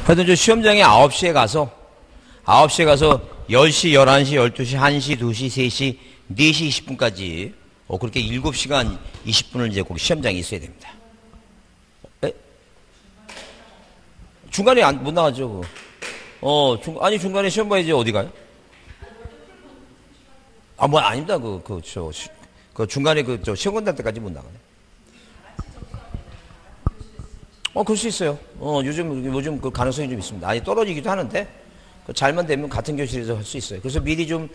하여튼 저 시험장에 9시에 가서 10시, 11시, 12시, 1시, 2시, 3시, 4시 20분까지 그렇게 7시간 20분을 이제 거기 시험장에 있어야 됩니다. 에? 중간에 못 나가죠. 아니 중간에 시험 봐야지 어디 가요? 아닙니다. 중간에 시험 건달 때까지 못 나가네. 그럴 수 있어요. 요즘 그 가능성이 좀 있습니다. 아니, 떨어지기도 하는데, 잘만 되면 같은 교실에서 할 수 있어요. 그래서 미리 좀,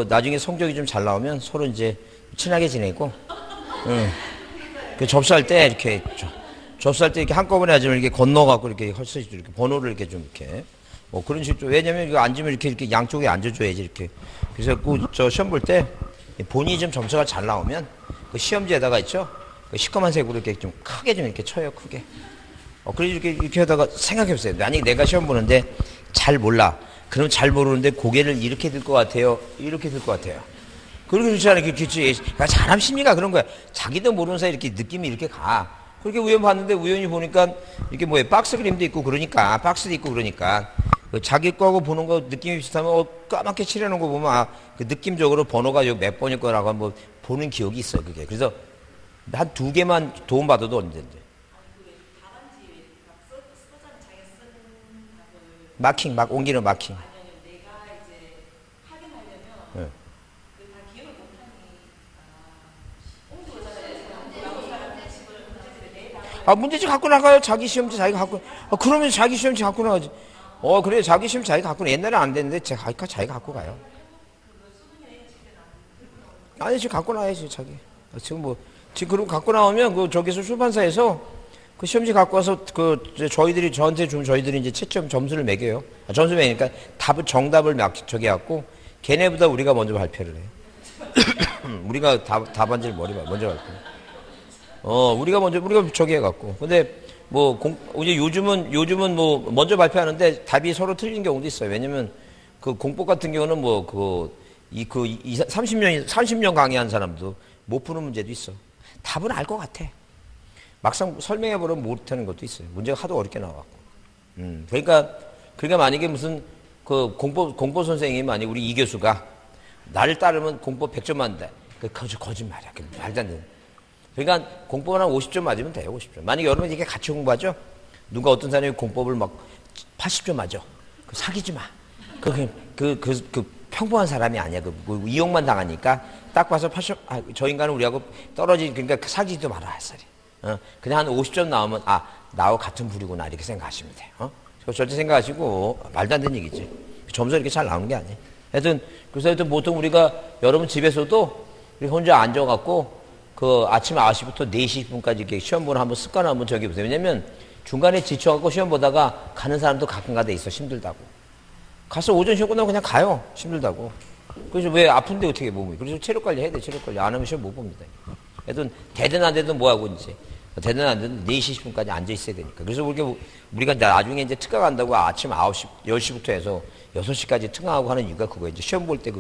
나중에 성적이 좀 잘 나오면 서로 이제 친하게 지내고, 접수할 때 이렇게, 한꺼번에 하지 말고 이렇게 건너갖고 이렇게 할 수 있죠. 이렇게 번호를 이렇게 좀 이렇게. 그런 식으로. 왜냐면 이거 앉으면 이렇게 양쪽에 앉아줘야지 이렇게. 그래서 시험 볼 때 본인이 좀 점수가 잘 나오면 그 시험지에다가 있죠. 그 시커먼 색으로 이렇게 좀 크게 좀 이렇게 쳐요, 크게. 그래서 이렇게 하다가 생각해보세요. 만약에 내가 시험 보는데 잘 몰라. 그럼 잘 모르는데 고개를 이렇게 들 것 같아요. 이렇게 들 것 같아요. 그렇게 그렇지 않아요. 그렇지. 사람 심리가 그런 거야. 자기도 모르는 사이에 이렇게 느낌이 이렇게 가. 그렇게 우연 봤는데 우연히 보니까 이렇게 박스 그림도 있고 그러니까, 박스도 있고 그러니까, 자기 거하고 보는 거 느낌이 비슷하면 까맣게 칠해놓은 거 보면 그 느낌적으로 번호가 몇 번일 거라고 한번 보는 기억이 있어요. 그게. 그래서 한 2개만 도움받아도 언제든지. 마킹, 옮기는 마킹. 네. 문제집 갖고 나가요. 자기 시험지 자기가 갖고. 그러면 자기 시험지 갖고 나가지. 그래. 자기 시험지 자기가 갖고 나. 옛날에 안 됐는데 자기가 갖고 가요. 아니, 지금 갖고 나야지, 자기. 지금 그럼 갖고 나오면 저기서 출판사에서 그 시험지 갖고 와서 저희들이 이제 채점 점수를 매겨요. 점수 매기니까 정답을 해갖고 걔네보다 우리가 먼저 발표를 해요. 우리가 답안지를 먼저 발표. 우리가 저기 해갖고. 근데 이제 요즘은 먼저 발표하는데 답이 서로 틀린 경우도 있어요. 왜냐면 그 공법 같은 경우는 30년 강의한 사람도 못 푸는 문제도 있어. 답은 알 것 같아. 막상 설명해보면 못하는 것도 있어요. 문제가 하도 어렵게 나와갖고. 그러니까 만약에 무슨 공법 선생님이 만약에 우리 이 교수가 나를 따르면 공법 100점 맞는다. 그거 거짓말이야. 말도 안 되는. 그러니까 공법은 한 50점 맞으면 돼요. 50점. 만약에 여러분 이렇게 같이 공부하죠? 누가 어떤 사람이 공법을 80점 맞아. 사귀지 마. 평범한 사람이 아니야. 이용만 당하니까 딱 봐서 80점, 저 인간은 우리하고 그러니까 사귀지도 마라. 햇살이. 그냥 한 50점 나오면 나하고 같은 부류구나 이렇게 생각하시면 돼요. 절대 생각하시고 말도 안 되는 얘기지. 점수 이렇게 잘 나오는 게 아니에요. 그래서 보통 우리가 여러분 집에서도 우리 혼자 앉아갖고 아침 9시부터 4시 10분까지 이렇게 시험 보는 한번 습관 한번 저기 보세요. 왜냐면 중간에 지쳐갖고 시험 보다가 가는 사람도 가끔가다 있어. 힘들다고. 가서 오전 시험 끝나고 그냥 가요. 힘들다고. 그래서 왜 아픈데 어떻게 몸이. 그래서 체력 관리 해야 돼. 체력 관리. 안 하면 시험 못 봅니다. 하여튼 되든 안 되든 뭐하고 이제 되든 안 되든 4시 10분까지 앉아 있어야 되니까. 그래서 우리가 나중에 이제 특강 한다고 아침 9시, 10시부터 해서 6시까지 특강하고 하는 이유가 그거예요. 이제 시험 볼 때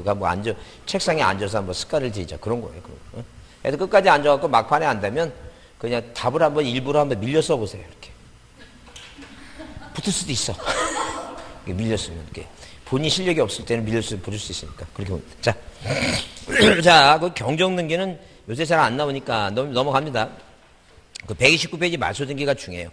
책상에 앉아서 한번 습관을 들이자. 그런 거예요. 그래서 끝까지 앉아갖고 막판에 안 되면 그냥 답을 일부러 한번 밀려 써보세요. 이렇게. 붙을 수도 있어. 밀렸으면 이렇게. 본인 실력이 없을 때는 붙을 수 있으니까. 그렇게 봅니다. 자, 그 경정능기는 요새 잘 안 나오니까 넘어갑니다. 129페이지 말소등기가 중요해요.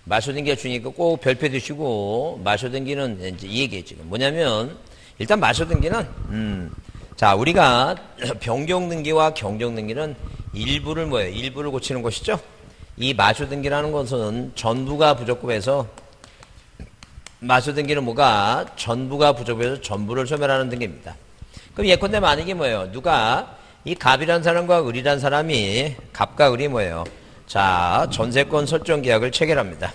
말소등기가 중요하니까 꼭 별표 드시고, 말소등기는 이제 이 얘기예요, 지금. 뭐냐면, 일단 말소등기는, 우리가 변경등기와 경정등기는 일부를 고치는 것이죠. 이 말소등기라는 것은 전부가 부적급해서, 말소등기는 전부가 부적급해서 전부를 소멸하는 등기입니다. 그럼 예컨대 만약에 누가 이 갑이라는 사람과 을이라는 사람이 갑과 을이 전세권 설정 계약을 체결합니다.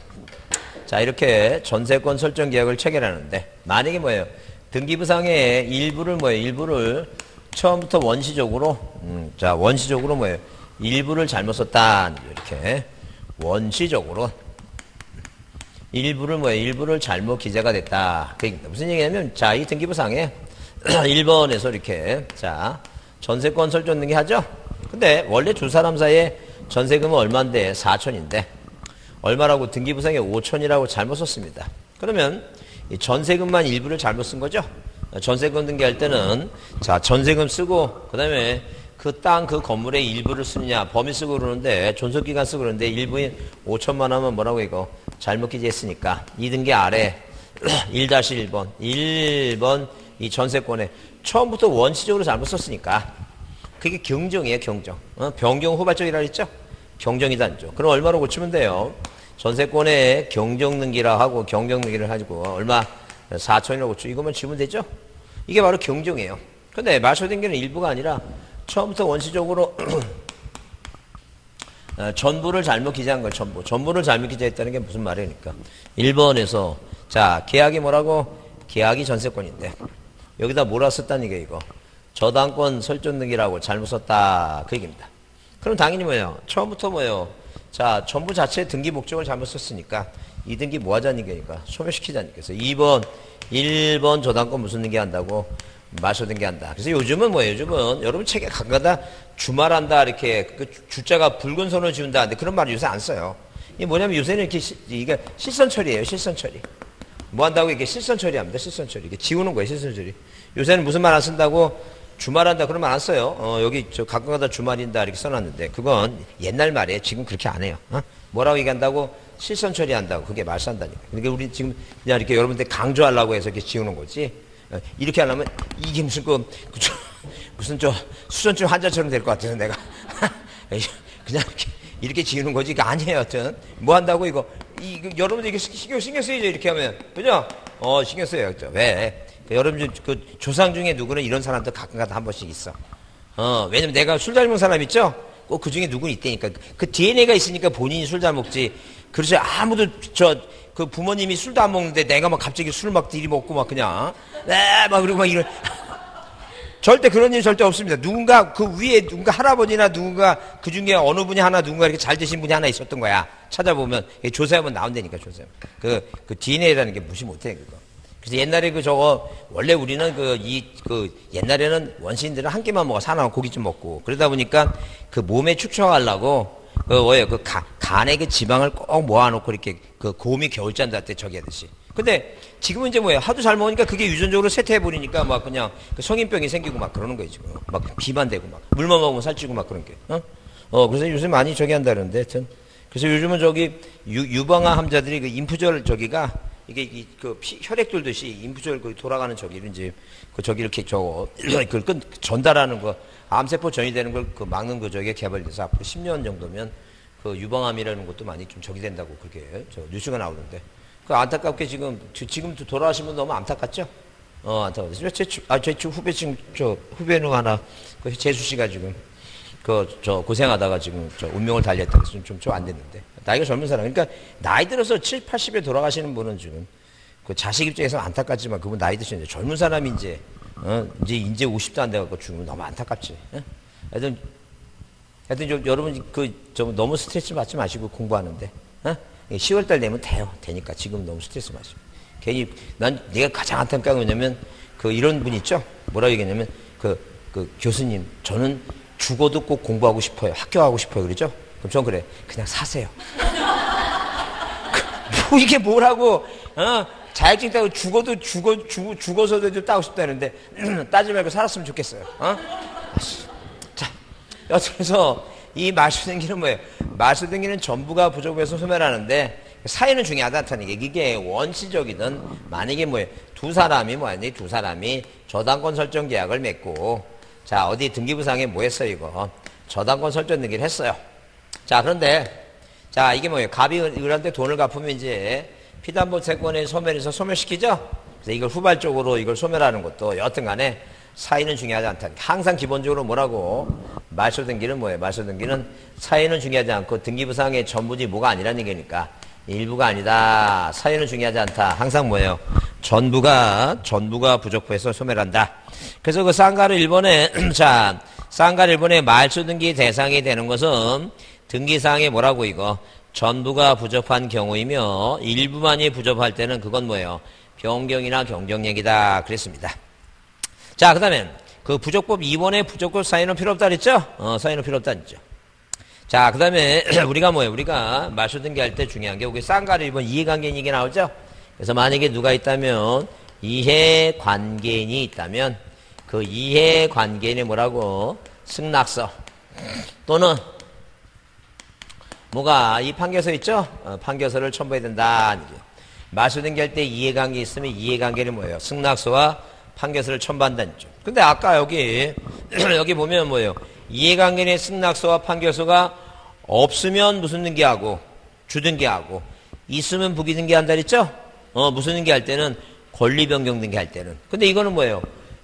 이렇게 전세권 설정 계약을 체결하는데 만약에 등기부상에 일부를 처음부터 원시적으로 일부를 잘못 썼다. 이렇게 원시적으로 일부를 잘못 기재가 됐다. 무슨 얘기냐면 이 등기부상에 1번에서 이렇게 전세권 설정 등기 하죠? 근데 원래 두 사람 사이에 전세금은 얼마인데? 4천인데 얼마라고 등기부상에 5천이라고 잘못 썼습니다. 그러면 이 전세금만 일부를 잘못 쓴 거죠. 전세금 등기할 때는 자 전세금 쓰고 그 다음에 그 땅 그 건물의 일부를 쓰느냐 범위 쓰고 그러는데 존속기간 쓰고 그러는데 일부인 5천만 원은 뭐라고 이거 잘못 기재했으니까 이 등기 아래 1-1번 1번 이 전세권에 처음부터 원시적으로 잘못 썼으니까 그게 경정이에요. 경정. 변경 후발적이라 그랬죠. 경정이다 안죠. 그럼 얼마로 고치면 돼요. 전세권에 경정 등기라 하고 경정 등기를 가지고 얼마 4천이라고 고쳐 이것만 지우면 되죠. 이게 바로 경정이에요. 근데 말소 등기는 일부가 아니라 처음부터 원시적으로 전부를 잘못 기재한 걸 전부를 잘못 기재했다는 게 무슨 말이니까 1번에서 자 계약이 뭐라고 계약이 전세권인데 여기다 뭐라 썼다는 게 이거 저당권 설정 등기라고 잘못 썼다 그 얘기입니다. 그럼 당연히 뭐예요 처음부터 뭐예요 자 전부 자체 등기 목적을 잘못 썼으니까 이 등기 뭐 하자는 얘기니까 소멸시키자는 얘기죠. 2번 1번 저당권 무슨 등기 한다고 말소 등기 한다. 그래서 요즘은 뭐예요? 요즘은 여러분 책에 가끔가다 주말한다 이렇게 그 주자가 붉은 선을 지운다. 근데 그런 말을 요새 안 써요. 이게 뭐냐면 요새는 이렇게 이게 실선 처리예요. 실선 처리. 뭐 한다고 이렇게 실선 처리합니다. 실선 처리. 이게 지우는 거예요. 실선 처리. 요새는 무슨 말 안 쓴다고 주말한다 그런 말 안 써요. 여기 저 가끔가다 주말인다 이렇게 써놨는데 그건 옛날 말이에요. 지금 그렇게 안 해요. 뭐라고 얘기한다고 실선 처리한다고 그게 말 쓴다니까. 그러니까 우리 지금 그냥 이렇게 여러분들 강조하려고 해서 이렇게 지우는 거지. 이렇게 하려면 이게 무슨 무슨 수전증 환자처럼 될 것 같아서 내가 그냥 이렇게 지우는 거지 이게 아니에요. 하여튼 뭐 한다고 이거 여러분들 이게 신경 쓰이죠 이렇게 하면 그죠? 신경 써요. 왜? 여러분 그 조상 중에 누구는 이런 사람도 가끔가다 한 번씩 있어. 왜냐면 내가 술 잘 먹는 사람 있죠? 꼭 그 중에 누구는 있다니까. 그 DNA가 있으니까 본인이 술 잘 먹지. 그래서 아무도 그 부모님이 술도 안 먹는데 내가 막 갑자기 술 막 들이 먹고 막 그냥 막 그리고 막 이런 절대 그런 일 절대 없습니다. 누군가 그 위에 누군가 할아버지나 누군가 그 중에 어느 분이 하나 누군가 이렇게 잘 드신 분이 하나 있었던 거야. 찾아보면 조사하면 나온다니까 조사하면 그 DNA라는 게 무시 못해 그거. 그래서 옛날에 원래 우리는 옛날에는 원시인들은 한 끼만 먹어 사나운 고기 좀 먹고 그러다 보니까 그 몸에 축적하려고 간에 그 지방을 꼭 모아놓고 이렇게 그 곰이 겨울잠 잘 때 저기 하듯이. 근데 지금은 이제 뭐예요? 하도 잘 먹으니까 그게 유전적으로 쇠퇴해버리니까 막 그냥 그 성인병이 생기고 막 그러는 거예요, 지금. 막 비만 되고 막. 물만 먹으면 살찌고 막 그런 게. 그래서 요새 많이 저기 한다는데, 하여튼. 그래서 요즘은 유방암 환자들이 그 인프절 저기가 이게 혈액 돌듯이 인프절 돌아가는 이제 저기 이렇게 그걸 전달하는 거, 암세포 전이 되는 걸 막는 저게 개발돼서 앞으로 10년 정도면 그 유방암이라는 것도 많이 좀 적이 된다고 그렇게 뉴스가 나오는데 그 안타깝게 지금 돌아가신 분 너무 안타깝죠? 안타깝죠. 제 후배 지금 후배는 하나 재수 씨가 지금 고생하다가 지금 운명을 달리했다 그래서 좀 안 됐는데 나이가 젊은 사람 그러니까 나이 들어서 7, 80에 돌아가시는 분은 지금 그 자식 입장에서 안타깝지만 그분 나이 드시는데 젊은 사람이 이제 50도 안 돼갖고 죽으면 너무 안타깝지. 하여튼 여러분 너무 스트레스 받지 마시고 공부하는데 10월달 되면 되니까 지금 너무 스트레스 마시고 괜히 내가 가장 안타까운 게 뭐냐면 이런 분 있죠. 뭐라고 얘기했냐면 교수님 저는 죽어도 꼭 공부하고 싶어요. 학교하고 싶어요. 그러죠? 그럼 전 그래. 그냥 사세요. 이게 뭐라고 자격증 따고 죽어서도 따고 싶다는데 따지 말고 살았으면 좋겠어요. 자, 그래서 이 말소등기는 뭐예요? 말소등기는 전부가 부족해서 소멸하는데 사유는 중요하다는 게 이게 원시적이든 만약에 뭐예요? 두 사람이 저당권 설정 계약을 맺고 자 어디 등기부상에 뭐 했어요 이거 저당권 설정 등기를 했어요. 자 그런데 자 이게 뭐예요? 갑이 을한테 돈을 갚으면 이제 피담보채권의 소멸에서 소멸시키죠. 그래서 이걸 후발적으로 이걸 소멸하는 것도 여하튼간에 사유는 중요하지 않다. 항상 기본적으로 뭐라고 말소등기는 뭐예요? 말소등기는 사유는 중요하지 않고 등기부상의 전부지 뭐가 아니라는 얘기니까 일부가 아니다. 사유는 중요하지 않다. 항상 뭐예요? 전부가 부족해서 소멸한다. 그래서 그 쌍가르 1번에 쌍가르 1번에 말소등기 대상이 되는 것은 등기사항에 뭐라고 이거 전부가 부족한 경우이며 일부만이 부족할 때는 그건 뭐예요? 변경이나 경정얘기다 그랬습니다. 자, 그 다음에 그 부족법 2번에 부족법 사유는 필요 없다 그랬죠? 사유는 필요 없다 그랬죠. 자, 그 다음에 우리가 뭐예요? 우리가 말소등기 할 때 중요한 게 여기 쌍가르 1번 이해관계 얘기 나오죠? 그래서 만약에 누가 있다면 이해관계인이 있다면 그 이해관계인이 뭐라고? 승낙서 또는 뭐가 이 판결서 있죠? 판결서를 첨부해야 된다. 말소등기할 때 이해관계 있으면 이해관계는 뭐예요? 승낙서와 판결서를 첨부한다는 거죠. 근데 아까 여기 여기 보면 뭐예요? 이해관계의 승낙서와 판결서가 없으면 무슨 등기하고 주등기하고 있으면 부기등기한다 그랬죠? 무슨 등기할 때는 권리변경 등기할 때는. 근데 이거는 뭐예요?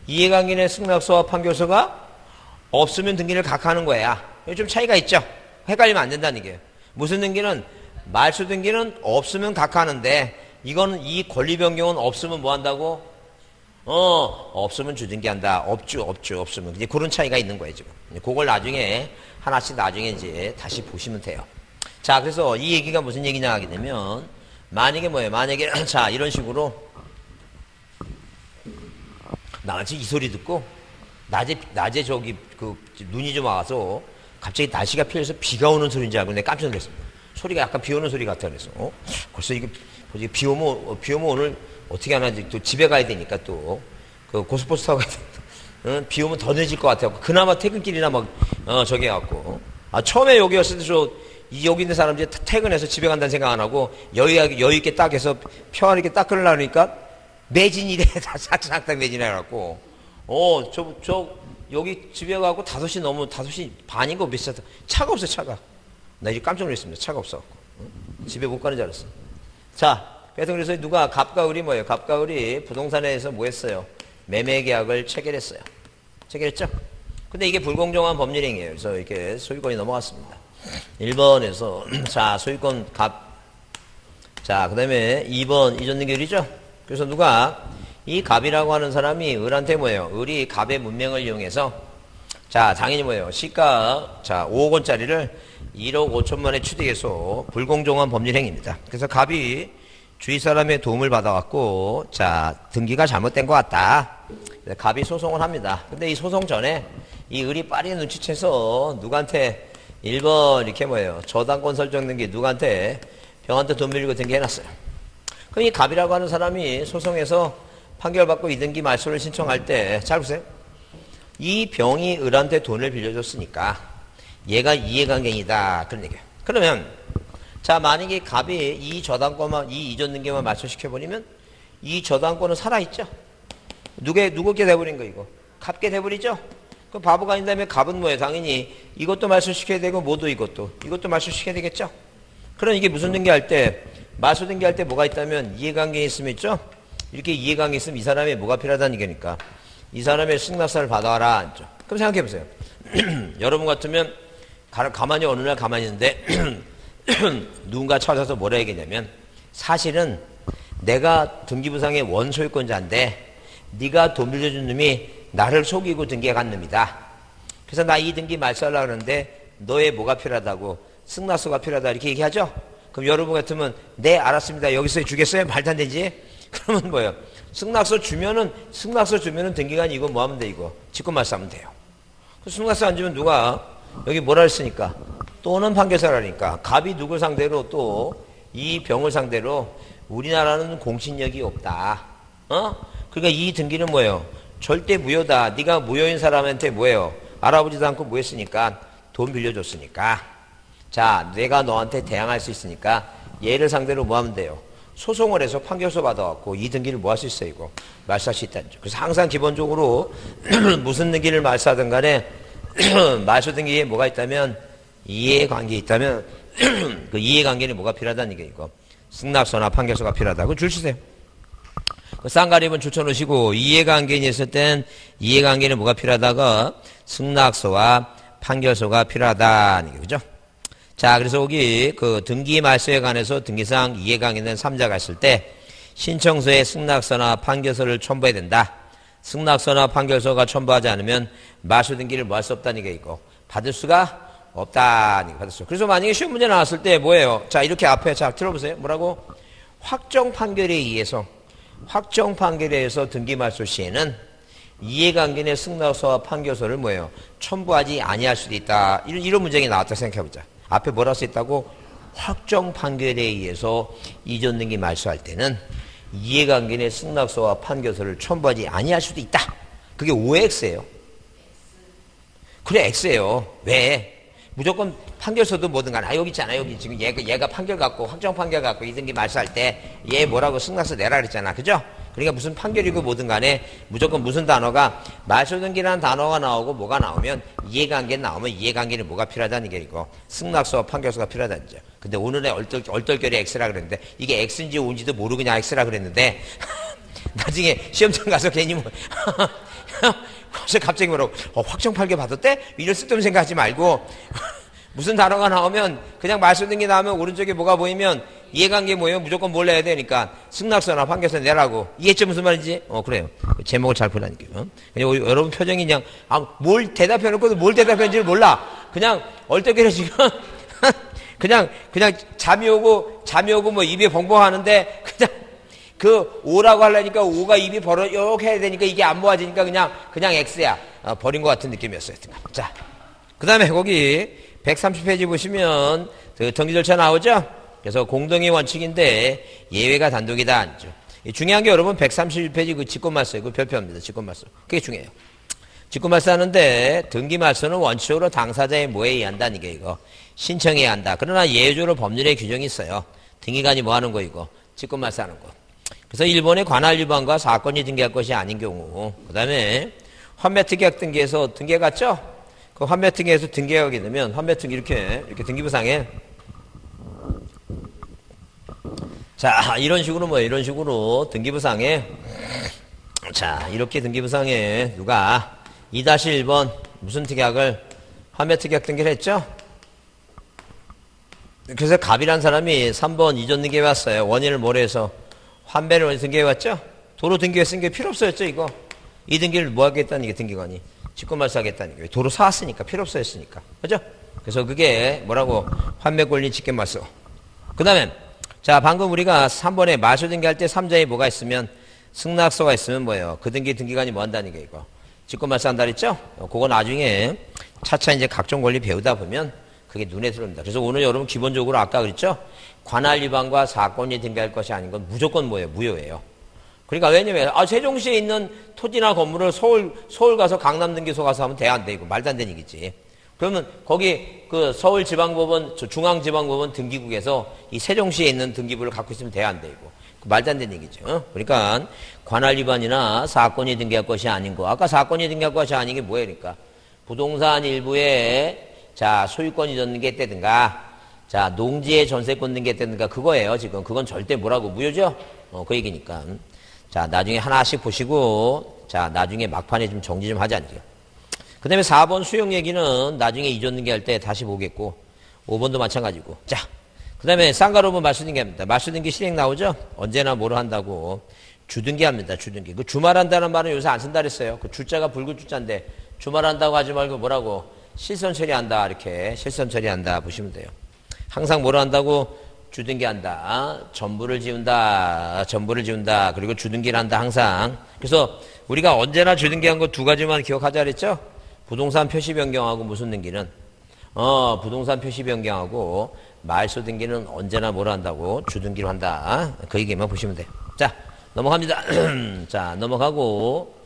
이해관계의 승낙서와 판결서가 없으면 등기를 각하하는 거야. 여기 좀 차이가 있죠? 헷갈리면 안 된다는 얘기예요. 무슨 등기는 말소 등기는 없으면 각하하는데 이거는 이 권리 변경은 없으면 뭐 한다고? 없으면 주등기한다. 없으면. 이제 그런 차이가 있는 거예요, 지금. 그걸 나중에 하나씩 나중에 이제 다시 보시면 돼요. 자, 그래서 이 얘기가 무슨 얘기냐 하게 되면 만약에 뭐예요? 만약에 자, 이런 식으로 나 지금 이 소리 듣고 낮에 저기 그 눈이 좀 와서 갑자기 날씨가 피해서 비가 오는 소리인지 알고 내가 깜짝 놀랐어. 소리가 약간 비 오는 소리 같아 그래서 벌써 이게 비 오면 오늘 어떻게 하나 또 집에 가야 되니까 또 그 고속버스 타고 가야 돼. 비 오면 더 늦을 것 같아요. 그나마 퇴근길이나 막 저기 해갖고 처음에 여기 왔을 때 여기 있는 사람들이 퇴근해서 집에 간다는 생각 안 하고 여유 있게 딱 해서 평안하게 딱 끌으려니까 매진이래. 다 싹싹 매진해갖고 여기 집에 가고 5시 반인가 몇 시다. 차가 없어, 차가. 나 이제 깜짝 놀랐습니다. 차가 없어갖고. 집에 못 가는 줄 알았어. 자, 그래서 누가 갑과 을이 뭐예요? 갑과 을이 부동산에서 뭐 했어요? 매매 계약을 체결했어요. 체결했죠? 근데 이게 불공정한 법률행위예요. 그래서 이렇게 소유권이 넘어갔습니다. 1번에서, 자, 소유권 갑. 자, 그 다음에 2번 이전등기율이죠? 그래서 누가 이 갑이라고 하는 사람이 을한테 뭐예요? 을이 갑의 문명을 이용해서 자, 당연히 뭐예요? 시가 자 5억 원짜리를 1억 5천만에 취득해서 불공정한 법률행위입니다. 그래서 갑이 주위 사람의 도움을 받아갖고 자 등기가 잘못된 것 같다. 그래서 갑이 소송을 합니다. 근데 이 소송 전에 이 을이 빠르게 눈치채서 누구한테 1번 이렇게 뭐예요? 저당권 설정 등기 누구한테 병한테 돈 빌리고 등기해놨어요. 그럼 이 갑이라고 하는 사람이 소송에서 판결받고 이등기 말소를 신청할 때 잘 보세요. 이 병이 을한테 돈을 빌려줬으니까 얘가 이해관계이다 그런 얘기예요. 그러면 자 만약에 갑이 이 저당권만 이 이전등기만 말소시켜버리면 이 저당권은 살아있죠. 누구게 돼버린 거 이거? 갑게 돼버리죠. 그 바보가 아닌다면 갑은 뭐예요? 당연히 이것도 말소시켜야 되고 뭐도 이것도 말소시켜야 되겠죠. 그럼 이게 무슨 등기할 때 말소 등기할 때 뭐가 있다면 이해관계 있으면 있죠. 이렇게 이해관계 있으면 이 사람이 뭐가 필요하다는 얘기니까 이 사람의 승낙서를 받아와라. 그럼 생각해보세요. 여러분 같으면 가만히 어느 날 가만히 있는데 누군가 찾아서 뭐라 얘기냐면 사실은 내가 등기부상의 원소유권자인데 네가 돈 빌려준 놈이 나를 속이고 등기해 간 놈이다. 그래서 나 이 등기 말소하려고 하는데 너의 뭐가 필요하다고 승낙서가 필요하다 이렇게 얘기하죠. 그럼 여러분 같으면 네 알았습니다. 여기서 주겠어요? 말도 안 되지? 그러면 뭐예요? 승낙서 주면은 등기관이 이거 뭐 하면 돼 이거? 직권 말소하면 돼요. 그 승낙서 안 주면 누가 여기 뭐라 했으니까 또는 판결서라니까 갑이 누굴 상대로 또 이 병을 상대로 우리나라는 공신력이 없다. 그러니까 이 등기는 뭐예요? 절대 무효다. 네가 무효인 사람한테 뭐예요? 알아보지도 않고 뭐 했으니까 돈 빌려줬으니까 자 내가 너한테 대항할 수 있으니까 얘를 상대로 뭐 하면 돼요? 소송을 해서 판결서 받아갖고 이 등기를 뭐 할 수 있어요 이거? 말소할 수 있다는 거죠. 그래서 항상 기본적으로 무슨 등기를 말소하든 간에 말소 등기에 뭐가 있다면 이해관계 있다면 그 이해관계는 뭐가 필요하다는 얘기예요 이거. 승낙서나 판결서가 필요하다고 줄 치세요. 그 쌍가리분 줄쳐놓으시고 이해관계인이 있을 땐 이해관계는 뭐가 필요하다가 승낙서와 판결서가 필요하다는 얘기죠. 그죠? 자, 그래서 여기 그 등기 말소에 관해서 등기상 이해관계는 3자가 있을 때 신청서에 승낙서나 판결서를 첨부해야 된다. 승낙서나 판결서가 첨부하지 않으면 말소 등기를 뭐 할 수 없다는 게 있고 받을 수가 없다는 게 받을 수. 그래서 만약에 시험 문제 나왔을 때 뭐예요? 자, 이렇게 앞에 자 들어보세요. 뭐라고? 확정 판결에 의해서 등기 말소 시에는 이해관계의 승낙서와 판결서를 뭐예요? 첨부하지 아니할 수도 있다. 이런 문제가 나왔다 생각해보자. 앞에 뭐라 써 있다고? 확정 판결에 의해서 이전 등기 말소할 때는 이해관계 내 승낙서와 판결서를 첨부하지 아니할 수도 있다. 그게 5x예요. 그래 x예요. 왜? 무조건 판결서도 뭐든 간에 여기 있잖아. 여기 지금 얘가 판결 갖고 확정 판결 갖고 이등기 말소할 때 얘 뭐라고 승낙서 내라 그랬잖아. 그죠? 그러니까 무슨 판결이고 뭐든 간에 무조건 무슨 단어가 말소등기라는 단어가 나오고 뭐가 나오면 이해관계 나오면 이해관계는 뭐가 필요하다는 얘기고 승낙서와 판결서가 필요하다는 거죠. 근데 오늘의 얼떨결에 X라 그랬는데 이게 X인지 O인지도 모르고 그냥 X라 그랬는데 나중에 시험장 가서 괜히 뭐 그래서 갑자기 뭐라고 확정 판결 받았대? 이런 쓸데없는 생각하지 말고 무슨 단어가 나오면 그냥 말소등기 나오면 오른쪽에 뭐가 보이면 이해관계 뭐예요? 무조건 뭘 내야 되니까 승낙서나 판결서 내라고. 이해했죠? 무슨 말인지? 그래요. 제목을 잘 보라니까요. 그냥 여러분 표정이 그냥 뭘 대답해놓고도 뭘 대답했는지 몰라. 그냥 얼떨결에 지금 그냥 잠이 오고 뭐 입이 벙벙하는데 그냥 그 오라고 하려니까 오가 입이 벌어 이렇게 해야 되니까 이게 안 모아지니까 그냥 X야. 버린 것 같은 느낌이었어요. 자, 그 다음에 거기 130페이지 보시면 그 정기 절차 나오죠? 그래서 공동의 원칙인데 예외가 단독이다. 중요한 게 여러분 131페이지 그 직권말소 그 별표입니다. 직권말소. 그게 중요해요. 직권말소 하는데 등기말소는 원칙적으로 당사자의 뭐에 의한다는 게 이거 신청해야 한다. 그러나 예외적으로 법률에 규정이 있어요. 등기관이 뭐 하는 거 이거 직권말소 하는 거. 그래서 일본의 관할 위반과 사건이 등기할 것이 아닌 경우 그 다음에 환매특약 등기에서 등기해 갔죠? 그 환매특약에서 등기하게 되면 환매특 이렇게 등기부상에 자 이런 식으로 이런 식으로 등기부상에 자 이렇게 등기부상에 누가 2-1번 무슨 특약을 환매특약 등기를 했죠? 그래서 갑이란 사람이 3번 이전 등기해 왔어요. 원인을 뭐래서 환매를 등기해 왔죠? 도로 등기했으니까 필요 없어졌죠 이거. 이 등기를 뭐 하겠다는 게 등기관이 직권말소 하겠다는 게 도로 사왔으니까 필요 없어 했으니까 그죠? 그래서 그게 뭐라고 환매권리 직권말소. 그 다음에 자 방금 우리가 3번에 말소 등기할 때 3자에 뭐가 있으면 승낙서가 있으면 뭐예요? 그 등기관이 뭐 한다는 게 이거 직권말소 한다 그랬죠? 그거 나중에 차차 이제 각종 권리 배우다 보면 그게 눈에 들어옵니다. 그래서 오늘 여러분 기본적으로 아까 그랬죠? 관할 위반과 사건이 등기할 것이 아닌 건 무조건 뭐예요? 무효예요. 그러니까 왜냐면 세종시에 있는 토지나 건물을 서울 가서 강남등기소 가서 하면 돼 안 돼? 이거 말도 안 되는 얘기지. 그러면 거기 그 서울지방법원 중앙지방법원 등기국에서 이 세종시에 있는 등기부를 갖고 있으면 돼 안 돼? 이거 말도 안 되는 얘기죠. 그러니까 관할 위반이나 사건이 등기할 것이 아닌 거. 아까 사건이 등기할 것이 아닌 게 뭐예요? 그러니까 부동산 일부에 자 소유권이 등기했다든가 자 농지의 전세권 등기했다든가 그거예요. 지금 그건 절대 뭐라고 무효죠? 그 얘기니까. 자, 나중에 하나씩 보시고, 자, 나중에 막판에 좀 정리 좀 하자. 그 다음에 4번 수용 얘기는 나중에 이전 등기할 때 다시 보겠고, 5번도 마찬가지고. 자, 그 다음에 쌍가로분 말소등기 합니다. 말소등기 실행 나오죠? 언제나 뭐로 한다고? 주등기 합니다. 주등기. 그 주말한다는 말은 요새 안 쓴다 그랬어요. 그 주자가 붉은 주자인데, 주말한다고 하지 말고 뭐라고? 실선 처리한다. 이렇게. 실선 처리한다. 보시면 돼요. 항상 뭐로 한다고? 주등기한다. 전부를 지운다. 그리고 주등기를 한다. 항상. 그래서 우리가 언제나 주등기한 거 두 가지만 기억하자 그랬죠? 부동산 표시 변경하고 무슨 등기는? 부동산 표시 변경하고 말소 등기는 언제나 뭘 한다고? 주등기로 한다. 그 얘기만 보시면 돼요. 자, 넘어갑니다. 자, 넘어가고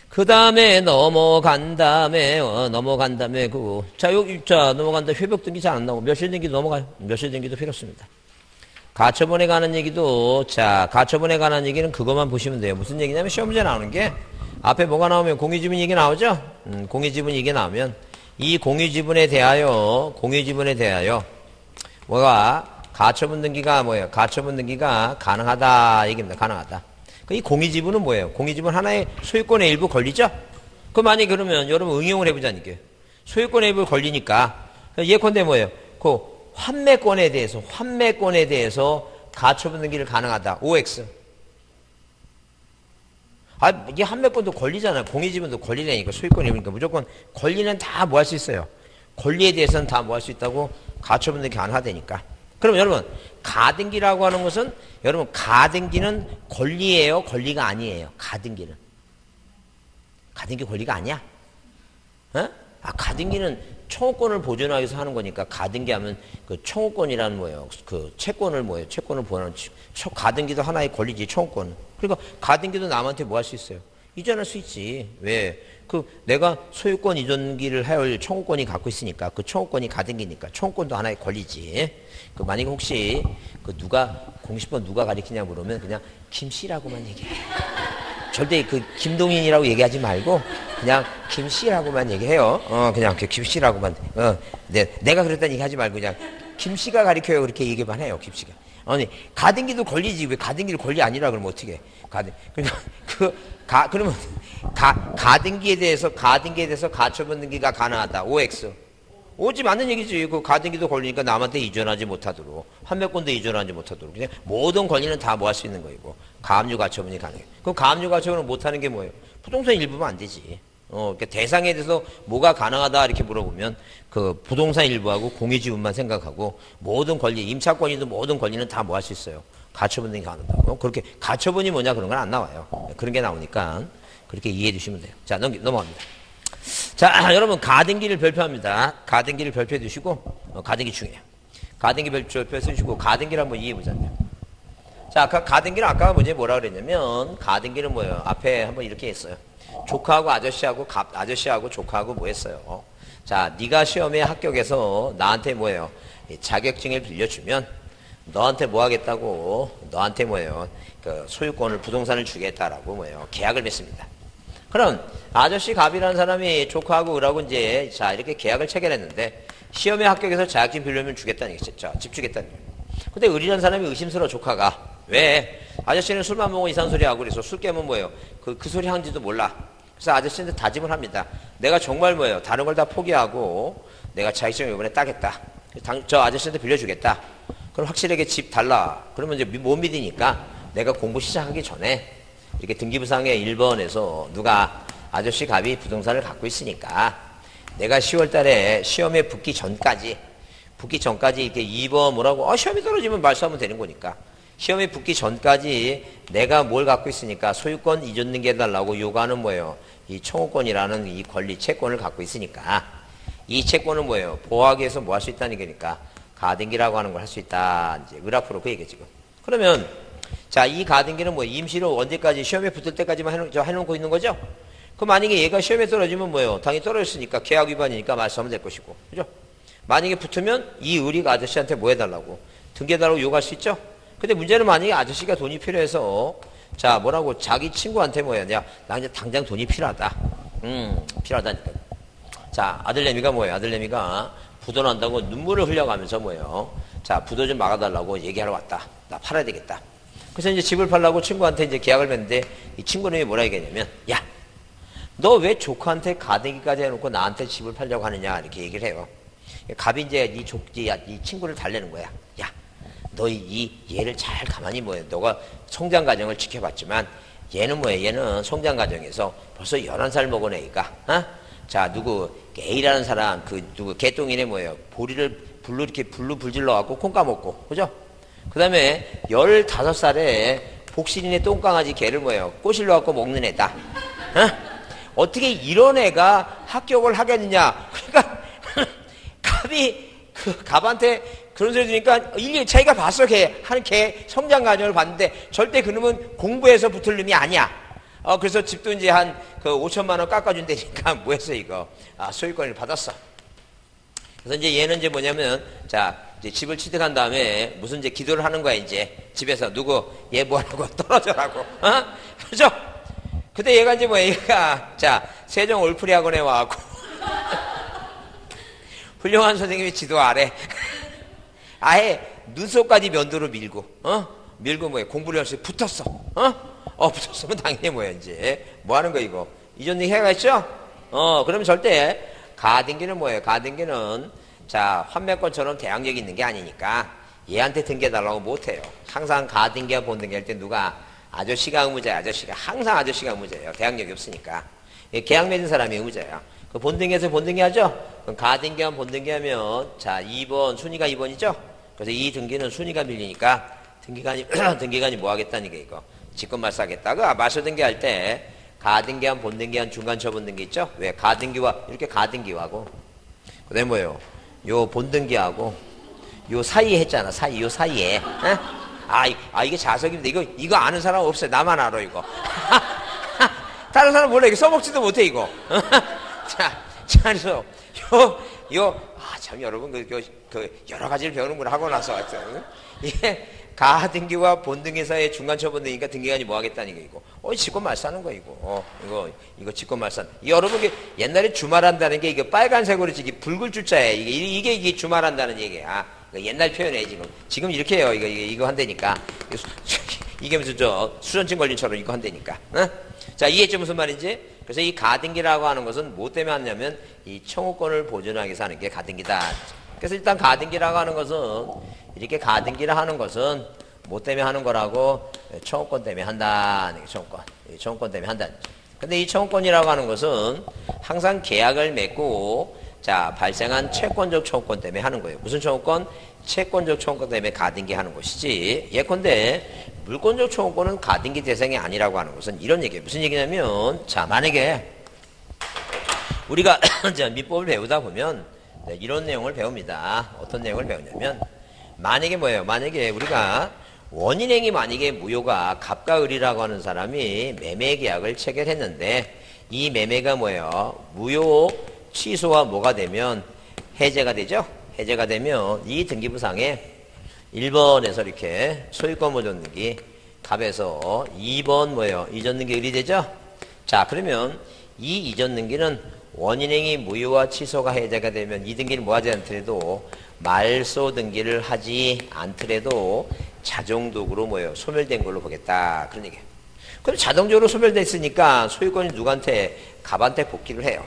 그 다음에 넘어간 다음에 넘어간 다음에 회복 등기 잘 안 나오고 몇실 등기도 넘어가요. 몇실 등기도 필요 없습니다. 가처분에 관한 얘기도 가처분에 관한 얘기는 그것만 보시면 돼요. 무슨 얘기냐면 시험 문제 나오는 게 앞에 뭐가 나오면 공유지분 얘기 나오죠. 공유지분 얘기 나오면 이 공유지분에 대하여 뭐가 가처분 등기가 뭐예요? 가처분 등기가 가능하다 얘기입니다. 가능하다. 이 공유지분은 뭐예요? 공유지분 하나의 소유권의 일부 걸리죠? 만약에 그러면 여러분 응용을 해보자는 게 소유권의 일부 걸리니까 예컨대 뭐예요? 그 환매권에 대해서 가처분 등기를 가능하다. OX. 이게 환매권도 권리잖아요. 공유지분도 권리라니까 소유권이 일부니까 무조건 권리는 다 뭐 할 수 있어요. 권리에 대해서는 다 뭐 할 수 있다고 가처분 등기 가능하다니까. 그럼 여러분 가등기라고 하는 것은 여러분 가등기는 권리예요? 권리가 아니에요? 가등기 권리가 아니야? 가등기는 청구권을 보존하기 위해서 하는 거니까 가등기 하면 그 청구권이라는 뭐예요? 그 채권을 뭐예요? 채권을 보존하는 가등기도 하나의 권리지 청구권. 그러니까 가등기도 남한테 뭐 할 수 있어요? 이전할 수 있지. 왜? 그 내가 소유권 이전기를 할 청구권이 갖고 있으니까 그 청구권이 가등기니까 청구권도 하나의 권리지. 그 만약에 혹시 그 누가 공시법 누가 가리키냐 물으면 그냥 김씨라고만 얘기해. 절대 그 김동인이라고 얘기하지 말고 그냥 김씨라고만 얘기해요. 그냥 그 김씨라고만. 내가 그랬다는 얘기하지 말고 그냥 김씨가 가리켜요. 그렇게 얘기만 해요. 김씨가. 아니 가등기도 권리지 왜 가등기를 권리 아니라 그러면 어떻게? 그러니까 그러면 가등기에 대해서 가처분 등기가 가능하다. OX. 오지 맞는 얘기지. 그 가등기도 권리니까 남한테 이전하지 못하도록 판매권도 이전하지 못하도록 그냥 모든 권리는 다 뭐 할 수 있는 거이고 가압류 가처분이 가능해. 그럼 가압류 가처분을 못하는 게 뭐예요? 부동산 일부면 안 되지. 그러니까 대상에 대해서 뭐가 가능하다 이렇게 물어보면 그 부동산 일부하고 공유지분만 생각하고 모든 권리, 임차권이든 모든 권리는 다 뭐 할 수 있어요? 가처분 등이 가능하다고. 그렇게 가처분이 뭐냐 그런 건 안 나와요. 그런 게 나오니까 그렇게 이해해 주시면 돼요. 자, 넘어갑니다. 자, 여러분 가등기를 별표합니다. 가등기를 별표해 두시고 가등기 중요해요. 가등기 별표해 두시고 가등기를 한번 이해해 보자. 자, 가등기는 아까 뭐라 그랬냐면 가등기는 뭐예요? 앞에 한번 이렇게 했어요. 조카하고 아저씨하고 조카하고 뭐 했어요? 자, 네가 시험에 합격해서 나한테 뭐예요? 자격증을 빌려주면 너한테 뭐 하겠다고? 너한테 뭐예요? 그 소유권을 부동산을 주겠다라고 뭐예요? 계약을 맺습니다. 그럼 아저씨 갑이라는 사람이 조카하고 을하고 이제 자 이렇게 계약을 체결했는데 시험에 합격해서 자격증 빌려면 주겠다는 얘기죠. 집 주겠다는 얘기. 근데 을이라는 사람이 의심스러워 조카가. 왜? 아저씨는 술만 먹고 이상한 소리 하고 그래서 술 깨면 뭐예요? 그 소리 하는지도 몰라. 그래서 아저씨한테 다짐을 합니다. 내가 정말 뭐예요? 다른 걸 다 포기하고 내가 자격증을 이번에 따겠다. 저 아저씨한테 빌려주겠다. 그럼 확실하게 집 달라. 그러면 이제 못 믿으니까 내가 공부 시작하기 전에 이렇게 등기부상의 1번에서 누가 아저씨 갑이 부동산을 갖고 있으니까 내가 10월 달에 시험에 붙기 전까지 이렇게 2번 뭐라고 시험이 떨어지면 말소하면 되는 거니까 시험에 붙기 전까지 내가 뭘 갖고 있으니까 소유권 이전 등기 해달라고 요구하는 뭐예요? 이 청구권이라는 이 권리 채권을 갖고 있으니까 이 채권은 뭐예요? 보호하기 위해서 뭐 할 수 있다는 얘기니까 가등기라고 하는 걸 할 수 있다. 이제 을 앞으로 그 얘기 지금. 그러면 자, 이 가등기는 뭐 임시로 언제까지 시험에 붙을 때까지만 해놓고 있는 거죠? 그럼 만약에 얘가 시험에 떨어지면 뭐예요? 당연히 떨어졌으니까 계약 위반이니까 말소하면 될 것이고. 그죠? 만약에 붙으면 이 을이가 아저씨한테 뭐 해달라고? 등기해달라고 요구할 수 있죠? 근데 문제는 만약에 아저씨가 돈이 필요해서 자, 뭐라고 자기 친구한테 뭐야? 나 이제 당장 돈이 필요하다. 필요하다니까. 자, 아들내미가 뭐예요? 아들내미가 부도 난다고 눈물을 흘려가면서 뭐예요? 자, 부도 좀 막아달라고 얘기하러 왔다. 나 팔아야 되겠다. 그래서 이제 집을 팔라고 친구한테 이제 계약을 맺는데 이 친구는 뭐라 얘기하냐면 야, 너 왜 조카한테 가등기까지 해놓고 나한테 집을 팔려고 하느냐 이렇게 얘기를 해요. 갑이 이제 이 친구를 달래는 거야. 야, 너 얘를 잘 가만히 뭐예요? 너가 성장 과정을 지켜봤지만 얘는 뭐예요? 얘는 성장 과정에서 벌써 11살 먹은 애가 자, 누구 A라는 사람 누구 개똥이네 뭐예요? 불로 불질러 갖고 콩 까먹고 그죠? 그 다음에 15살에 복실인의 똥강아지 개를 뭐예요? 꼬실러 갖고 먹는 애다. 어떻게 이런 애가 합격을 하겠느냐? 그러니까 갑한테 그런 소리 들으니까 일일이 자기가 봤어. 개 성장 과정을 봤는데 절대 그놈은 공부해서 붙을 놈이 아니야. 그래서 집도 이제 한 5천만 원 깎아준다니까 뭐 했어 이거? 소유권을 받았어. 그래서 이제 얘는 이제 뭐냐면 자, 이제 집을 취득한 다음에 무슨 이제 기도를 하는 거야 이제 집에서 누구 얘 뭐하라고 떨어져라고. 그죠? 그때 얘가 이제 얘가 자 세종 올프리 학원에 와갖고 훌륭한 선생님이 지도 아래 아예 눈썹까지 면도로 밀고 밀고 공부를 할 수 붙었어. 붙었으면 당연히 이제 뭐 하는 거 이거 이전에 해가 있죠? 그러면 절대 가등기는 뭐예요? 가등기는 자 환매권처럼 대항력이 있는 게 아니니까 얘한테 등기해달라고 못해요. 항상 가등기와 본등기 할 때 누가 아저씨가 의무자야. 항상 아저씨가 의무자예요. 대항력이 없으니까. 계약 맺은 사람이 의무자야. 그 본등기에서 본등기 하죠? 그럼 가등기하면 본등기 하면 자 2번 순위가 2번이죠? 그래서 이 등기는 순위가 밀리니까 등기관이 뭐 하겠다는 게 이거 직권 말소하겠다. 그 말소 등기할 때 가등기한 본등기한 중간 처분 등기 있죠? 왜 가등기와 이렇게 가등기하고 그 다음에 뭐예요? 요 본등기하고 요 사이에 했잖아. 요 사이에. 에? 이게 자석입니다. 이거 아는 사람 없어요. 나만 알아, 이거. 다른 사람 몰라. 이거 써먹지도 못해, 이거. 자, 그래서, 참, 여러분, 여러 가지를 배우는구나 하고 나서, 이게, 가등기와 본등기 사이의 중간 처분되니까 등기관이 뭐 하겠다는 게 이거. 직권말사하는 거, 이거. 이거 직권말사. 여러분, 옛날에 주말한다는 게 이게 빨간색으로 이게 붉을 줄자예요. 이게 주말한다는 얘기야. 옛날 표현이에요, 지금. 지금 이렇게 해요. 이거 한다니까. 이게 무슨 수전증 걸림처럼 이거 한다니까. 어? 자, 이해했죠? 무슨 말인지? 그래서 이 가등기라고 하는 것은 뭐 때문에 하냐면 이 청구권을 보존하기 위해서 하는 게 가등기다. 그래서 일단 가등기라고 하는 것은 이렇게 가등기를 하는 것은 뭐 때문에 하는 거라고? 청구권 때문에 한다. 청구권 때문에 한다. 근데 이 청구권이라고 하는 것은 항상 계약을 맺고 자, 발생한 채권적 청구권 때문에 하는 거예요. 무슨 청구권? 채권적 청구권 때문에 가등기 하는 것이지. 예컨대 물권적 청구권은 가등기 대상이 아니라고 하는 것은 이런 얘기예요. 무슨 얘기냐면 자, 만약에 우리가 민법을 배우다 보면 이런 내용을 배웁니다. 어떤 내용을 배우냐면 만약에 뭐예요? 만약에 우리가 원인행위 만약에 무효가 갑과 을이라고 하는 사람이 매매 계약을 체결했는데 이 매매가 뭐예요? 무효 취소와 뭐가 되면 해제가 되죠? 해제가 되면 이 등기부상에 1번에서 이렇게 소유권 보존 등기 갑에서 2번 뭐예요? 이전 등기 을이 되죠? 자, 그러면 이 이전 등기는 원인행위 무효와 취소가 해제가 되면 이 등기를 뭐 하지 않더라도 말소 등기를 하지 않더라도 자동적으로 뭐예요? 소멸된 걸로 보겠다. 그런 얘기예요. 그럼 자동적으로 소멸됐으니까 소유권이 누구한테? 갑한테 복귀를 해요.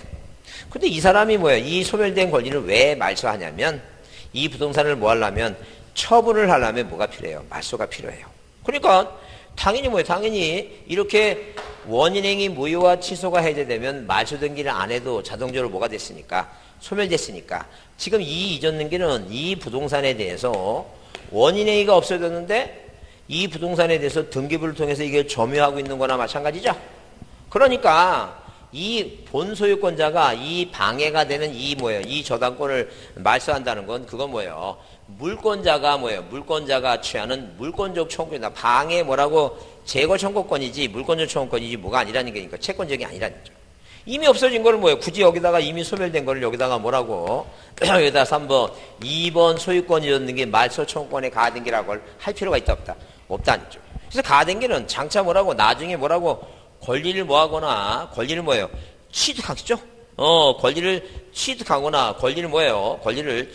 근데 이 사람이 뭐예요? 이 소멸된 권리를 왜 말소하냐면 이 부동산을 뭐 하려면 처분을 하려면 뭐가 필요해요? 말소가 필요해요. 그러니까 당연히 뭐예요? 당연히 이렇게 원인행위 무효와 취소가 해제되면 말소 등기를 안 해도 자동적으로 뭐가 됐으니까 소멸됐으니까 지금 이 이전 등기는 이 부동산에 대해서 원인행위가 없어졌는데 이 부동산에 대해서 등기부를 통해서 이게 점유하고 있는 거나 마찬가지죠. 그러니까 이 본소유권자가 이 방해가 되는 이 뭐예요? 이 저당권을 말소한다는 건 그건 뭐예요? 물권자가 뭐예요? 물권자가 취하는 물권적 청구권이다. 방해 뭐라고? 제거 청구권이지 물권적 청구권이지 뭐가 아니라는 게니까 채권적이 아니라는 거죠. 이미 없어진 거를 뭐예요? 굳이 여기다가 이미 소멸된 거를 여기다가 뭐라고? 여기다 3번, 2번 소유권이었는 게 말소 청구권의 가등기라고 할 필요가 있다 없다? 없다는 거죠. 그래서 가등기는 장차 뭐라고? 나중에 뭐라고? 권리를 뭐하거나 권리를 뭐예요? 취득하겠죠? 권리를 취득하거나 권리를 뭐예요? 권리를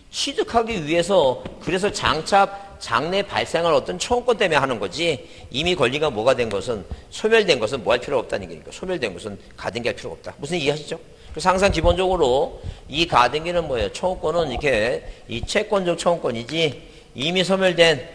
취득하기 위해서 그래서 장차 장래 발생할 어떤 청구권 때문에 하는 거지 이미 권리가 뭐가 된 것은 소멸된 것은 뭐 할 필요 없다는 얘기니까 소멸된 것은 가등기 할 필요가 없다. 무슨 이해하시죠? 그래서 항상 기본적으로 이 가등기는 뭐예요? 청구권은 이렇게 이 채권적 청구권이지 이미 소멸된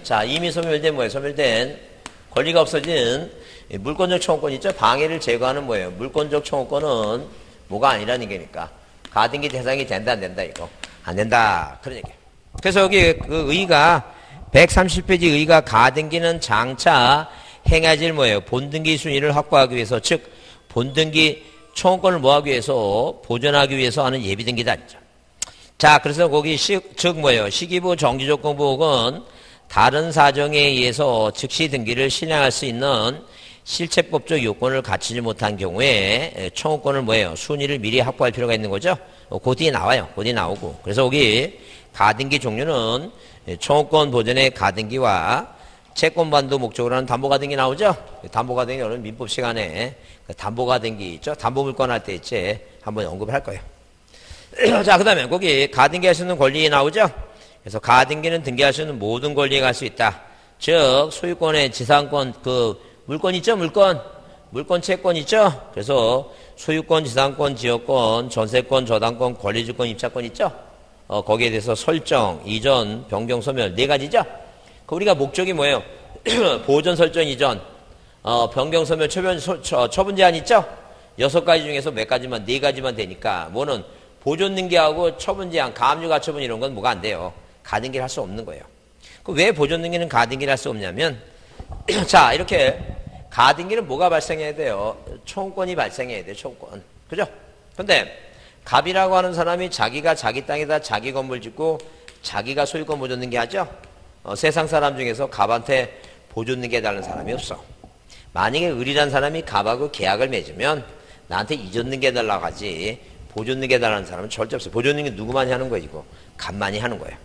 자 이미 소멸된 뭐예요? 소멸된 권리가 없어진 물권적 청구권 있죠? 방해를 제거하는 뭐예요? 물권적 청구권은 뭐가 아니라는 얘기니까 가등기 대상이 된다 안 된다 이거 안 된다 그런 얘기예요. 그래서 여기 그 의가 130페이지 의가 가등기는 장차 행해질 뭐예요? 본등기 순위를 확보하기 위해서 즉 본등기 청구권을 뭐하기 위해서 보존하기 위해서 하는 예비등기다. 자 그래서 거기 즉 뭐예요? 시기부 정지조건부혹은 다른 사정에 의해서 즉시 등기를 실행할 수 있는 실체법적 요건을 갖추지 못한 경우에 청구권을 뭐예요? 순위를 미리 확보할 필요가 있는 거죠. 그 뒤에 나와요. 그 뒤에 나오고. 그래서 여기 가등기 종류는 청구권 보존의 가등기와 채권반도 목적으로 하는 담보가등기 나오죠. 담보가등기 오늘 민법 시간에 담보가등기 있죠. 담보물권 할 때 있지. 한번 언급을 할 거예요. 자, 그 다음에 거기 가등기 할 수 있는 권리 나오죠. 그래서 가등기는 등기할 수 있는 모든 권리에 갈 수 있다. 즉 소유권의 지상권 그 물권 있죠? 물권 채권 있죠? 그래서 소유권, 지상권, 지역권, 전세권, 저당권, 권리주권, 입차권 있죠? 거기에 대해서 설정, 이전, 변경, 소멸 네 가지죠? 그 우리가 목적이 뭐예요? 보존, 설정, 이전, 변경, 소멸, 처분 제한 있죠? 6가지 중에서 몇 가지만, 4가지만 되니까 뭐는 보존 등기하고 처분 제한, 가압류 가처분 이런 건 뭐가 안 돼요. 가등기를 할 수 없는 거예요. 왜 보존 등기는 가등기를 할 수 없냐면 자 이렇게 가등기는 뭐가 발생해야 돼요? 청구권이 발생해야 돼요. 청구권. 그죠? 근데 갑이라고 하는 사람이 자기가 자기 땅에다 자기 건물 짓고 자기가 소유권 보존 등기하죠. 세상 사람 중에서 갑한테 보존 등기해달라는 사람이 없어. 만약에 을이란 사람이 갑하고 계약을 맺으면 나한테 이전 등기해달라고 하지 보존 등기해달라는 사람은 절대 없어요. 보존 등기 누구만이 하는 거예요? 이거 갑만이 하는 거예요.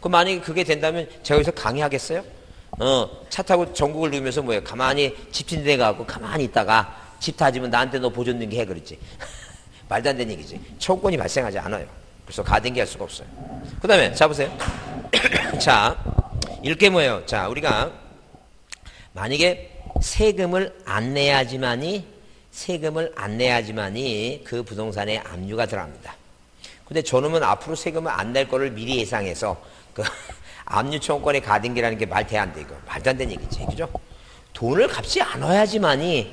그럼 만약에 그게 된다면 제가 여기서 강의하겠어요? 차 타고 전국을 누우면서 뭐예요? 가만히 집진대 가고 가만히 있다가 집 타지면 나한테 너 보존 등기 해 그랬지. 말도 안 되는 얘기지. 청구권이 발생하지 않아요. 그래서 가등기할 수가 없어요. 그 다음에 자 보세요. 자 이렇게 뭐예요? 자 우리가 만약에 세금을 안 내야지만이 그 부동산에 압류가 들어갑니다. 근데 저놈은 앞으로 세금을 안 낼 거를 미리 예상해서 그 압류 청구권의 가등기라는 게 말 돼 안 돼 이거 말도 안 되는 얘기지, 그죠? 돈을 갚지 않아야지만이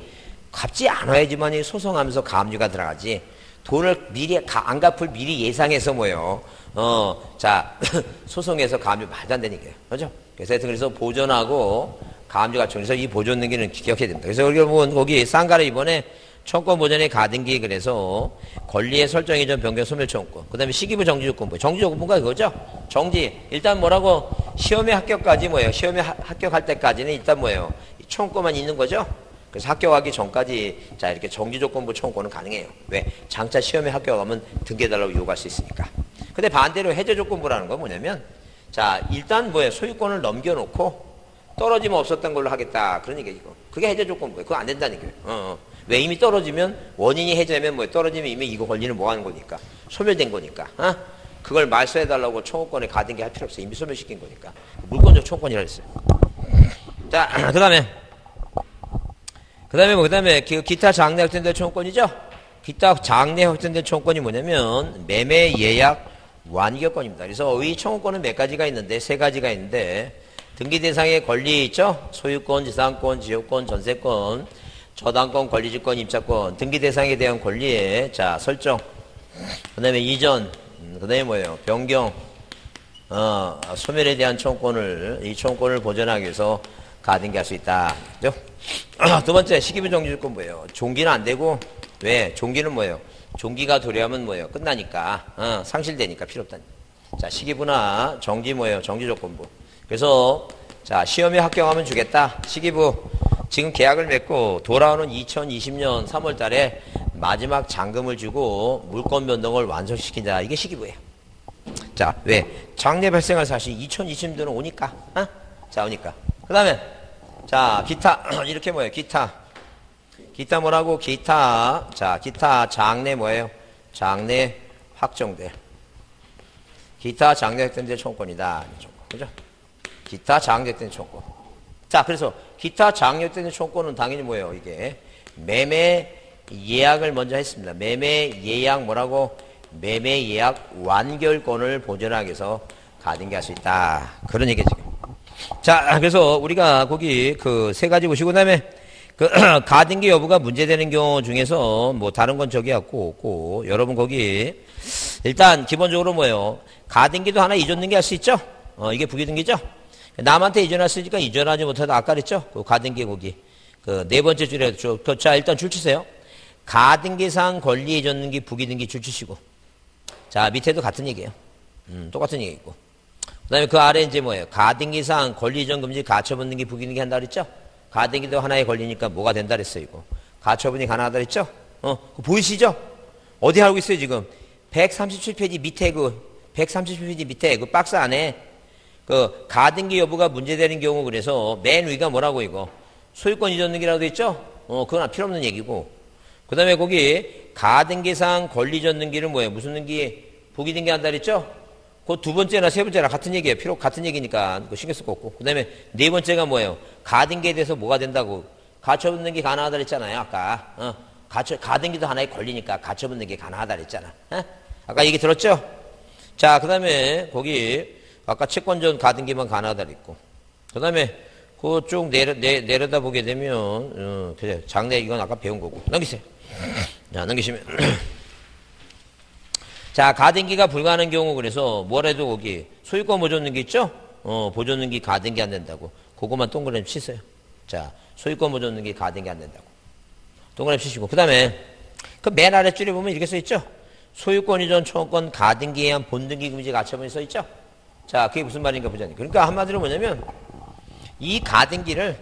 소송하면서 가압류가 들어가지. 돈을 미리 안 갚을 미리 예상해서 뭐요? 자 소송에서 가압류 말도 안 되는 얘기예요, 그죠? 그래서 보존하고 가압류가 그래서 이 보존 등기는 기억해야 됩니다. 그래서 우리가 보면 거기 쌍가를 이번에 청구권 보존의 가등기 그래서 권리의 설정 이전 변경 소멸 청구권. 그다음에 시기부 정지조건부. 정지조건부가 그거죠. 정지. 일단 뭐라고 시험에 합격까지 뭐예요? 시험에 합격할 때까지는 일단 뭐예요? 청구권만 있는 거죠. 그래서 합격하기 전까지 자 이렇게 정지조건부 청구권은 가능해요. 왜? 장차 시험에 합격하면 등기해달라고 요구할 수 있으니까. 근데 반대로 해제조건부라는 건 뭐냐면 자 일단 뭐예요? 소유권을 넘겨놓고 떨어지면 없었던 걸로 하겠다. 그런 얘기예요. 이거. 그게 해제조건부예요. 그거 안 된다는 얘기예요. 왜 이미 떨어지면 원인이 해제면 뭐예요? 떨어지면 이미 이거 권리는 뭐 하는 거니까 소멸된 거니까. 그걸 말소해달라고 청구권에 가등기 할 필요 없어요. 이미 소멸시킨 거니까. 물권적 청구권이라 했어요. 자 그다음에 기타 장래 확정된 청구권이죠. 기타 장래 확정된 청구권이 뭐냐면 매매 예약 완결권입니다. 그래서 이 청구권은 몇 가지가 있는데 세 가지가 있는데 등기 대상의 권리 있죠. 소유권, 지상권, 지역권, 전세권, 저당권, 권리지권, 임차권, 등기 대상에 대한 권리의 자 설정. 그다음에 이전, 그다음에 뭐예요? 변경, 소멸에 대한 이 청구권을 보존하기 위해서 가등기할 수 있다. 그죠? 두 번째 시기부 정지조건 뭐예요? 종기는 안 되고 왜? 종기는 뭐예요? 종기가 도래하면 뭐예요? 끝나니까 상실되니까 필요 없다. 자 시기부나 정지 뭐예요? 정지조건부. 그래서 자 시험에 합격하면 주겠다. 시기부 지금 계약을 맺고 돌아오는 2020년 3월 달에 마지막 잔금을 주고 물권 변동을 완성시킨다. 이게 시기부예요. 자 왜? 장래 발생할 사실 2020년도는 오니까. 자 오니까. 그 다음에 자 기타 이렇게 뭐예요? 기타 뭐라고? 기타 장래 뭐예요? 장래 확정될 기타 장래 확정될 청구권이다. 그죠? 기타 장래 확정될 청구권. 자 그래서 기타 장래 확정될 청구권은 당연히 뭐예요? 이게 매매 예약을 먼저 했습니다. 매매 예약 뭐라고? 매매 예약 완결권을 보존하기 위해서 가등기할 수 있다. 그런 얘기죠 지금. 자, 그래서 우리가 거기 그 세 가지 보시고, 그 다음에 그 가등기 여부가 문제되는 경우 중에서 뭐 다른 건 저기 없고, 여러분 거기 일단 기본적으로 뭐예요? 가등기도 하나 이전 등기 할 수 있죠? 이게 부기등기죠? 남한테 이전할 수 있으니까 이전하지 못하다 아까 그랬죠? 그 가등기 거기. 그 네 번째 줄에, 자, 일단 줄 치세요. 가등기상 권리 이전 등기, 부기등기 줄 치시고. 자, 밑에도 같은 얘기예요. 똑같은 얘기 있고. 그 다음에 그 아래 이제 뭐예요? 가등기상 권리이전 금지 가처분 등기 부기등기 한다 그랬죠? 가등기도 하나의 권리니까 뭐가 된다 그랬어요, 이거. 가처분이 가능하다 그랬죠? 그거 보이시죠? 어디 하고 있어요, 지금? 137페이지 밑에 137페이지 밑에 그 박스 안에 그 가등기 여부가 문제되는 경우 그래서 맨 위가 뭐라고 이거? 소유권 이전 등기라고 돼 있죠? 그건 필요 없는 얘기고. 그 다음에 거기 가등기상 권리 이전 등기는 뭐예요? 무슨 등기? 부기등기 한다 그랬죠? 그 두 번째나 세 번째나 같은 얘기예요. 같은 얘기니까 신경 쓸 거 없고. 그 다음에 네 번째가 뭐예요? 가등기에 대해서 뭐가 된다고? 가처분 등기 가능하다 그랬잖아요, 아까. 가등기도 하나의 권리니까 가처분 등기 가능하다 그랬잖아. 아까 얘기 들었죠? 자, 그 다음에 거기 아까 채권전 가등기만 가능하다 그랬고. 그 다음에 그 쭉 내려다 보게 되면, 그래, 장래 이건 아까 배운 거고. 넘기세요. 자, 넘기시면. 자, 가등기가 불가하는 경우 그래서 뭐래도 거기 소유권 보존 등기 있죠? 보존 등기 가등기 안 된다고. 그거만 동그라미 치세요. 자, 소유권 보존 등기 가등기 안 된다고. 동그라미 치시고. 그 다음에 그 맨 아랫줄에 보면 이렇게 써 있죠? 소유권 이전 청구권 가등기에 의한 본등기 금지 가처분이 써있죠? 자, 그게 무슨 말인가 보자니. 그러니까 한마디로 뭐냐면, 이 가등기를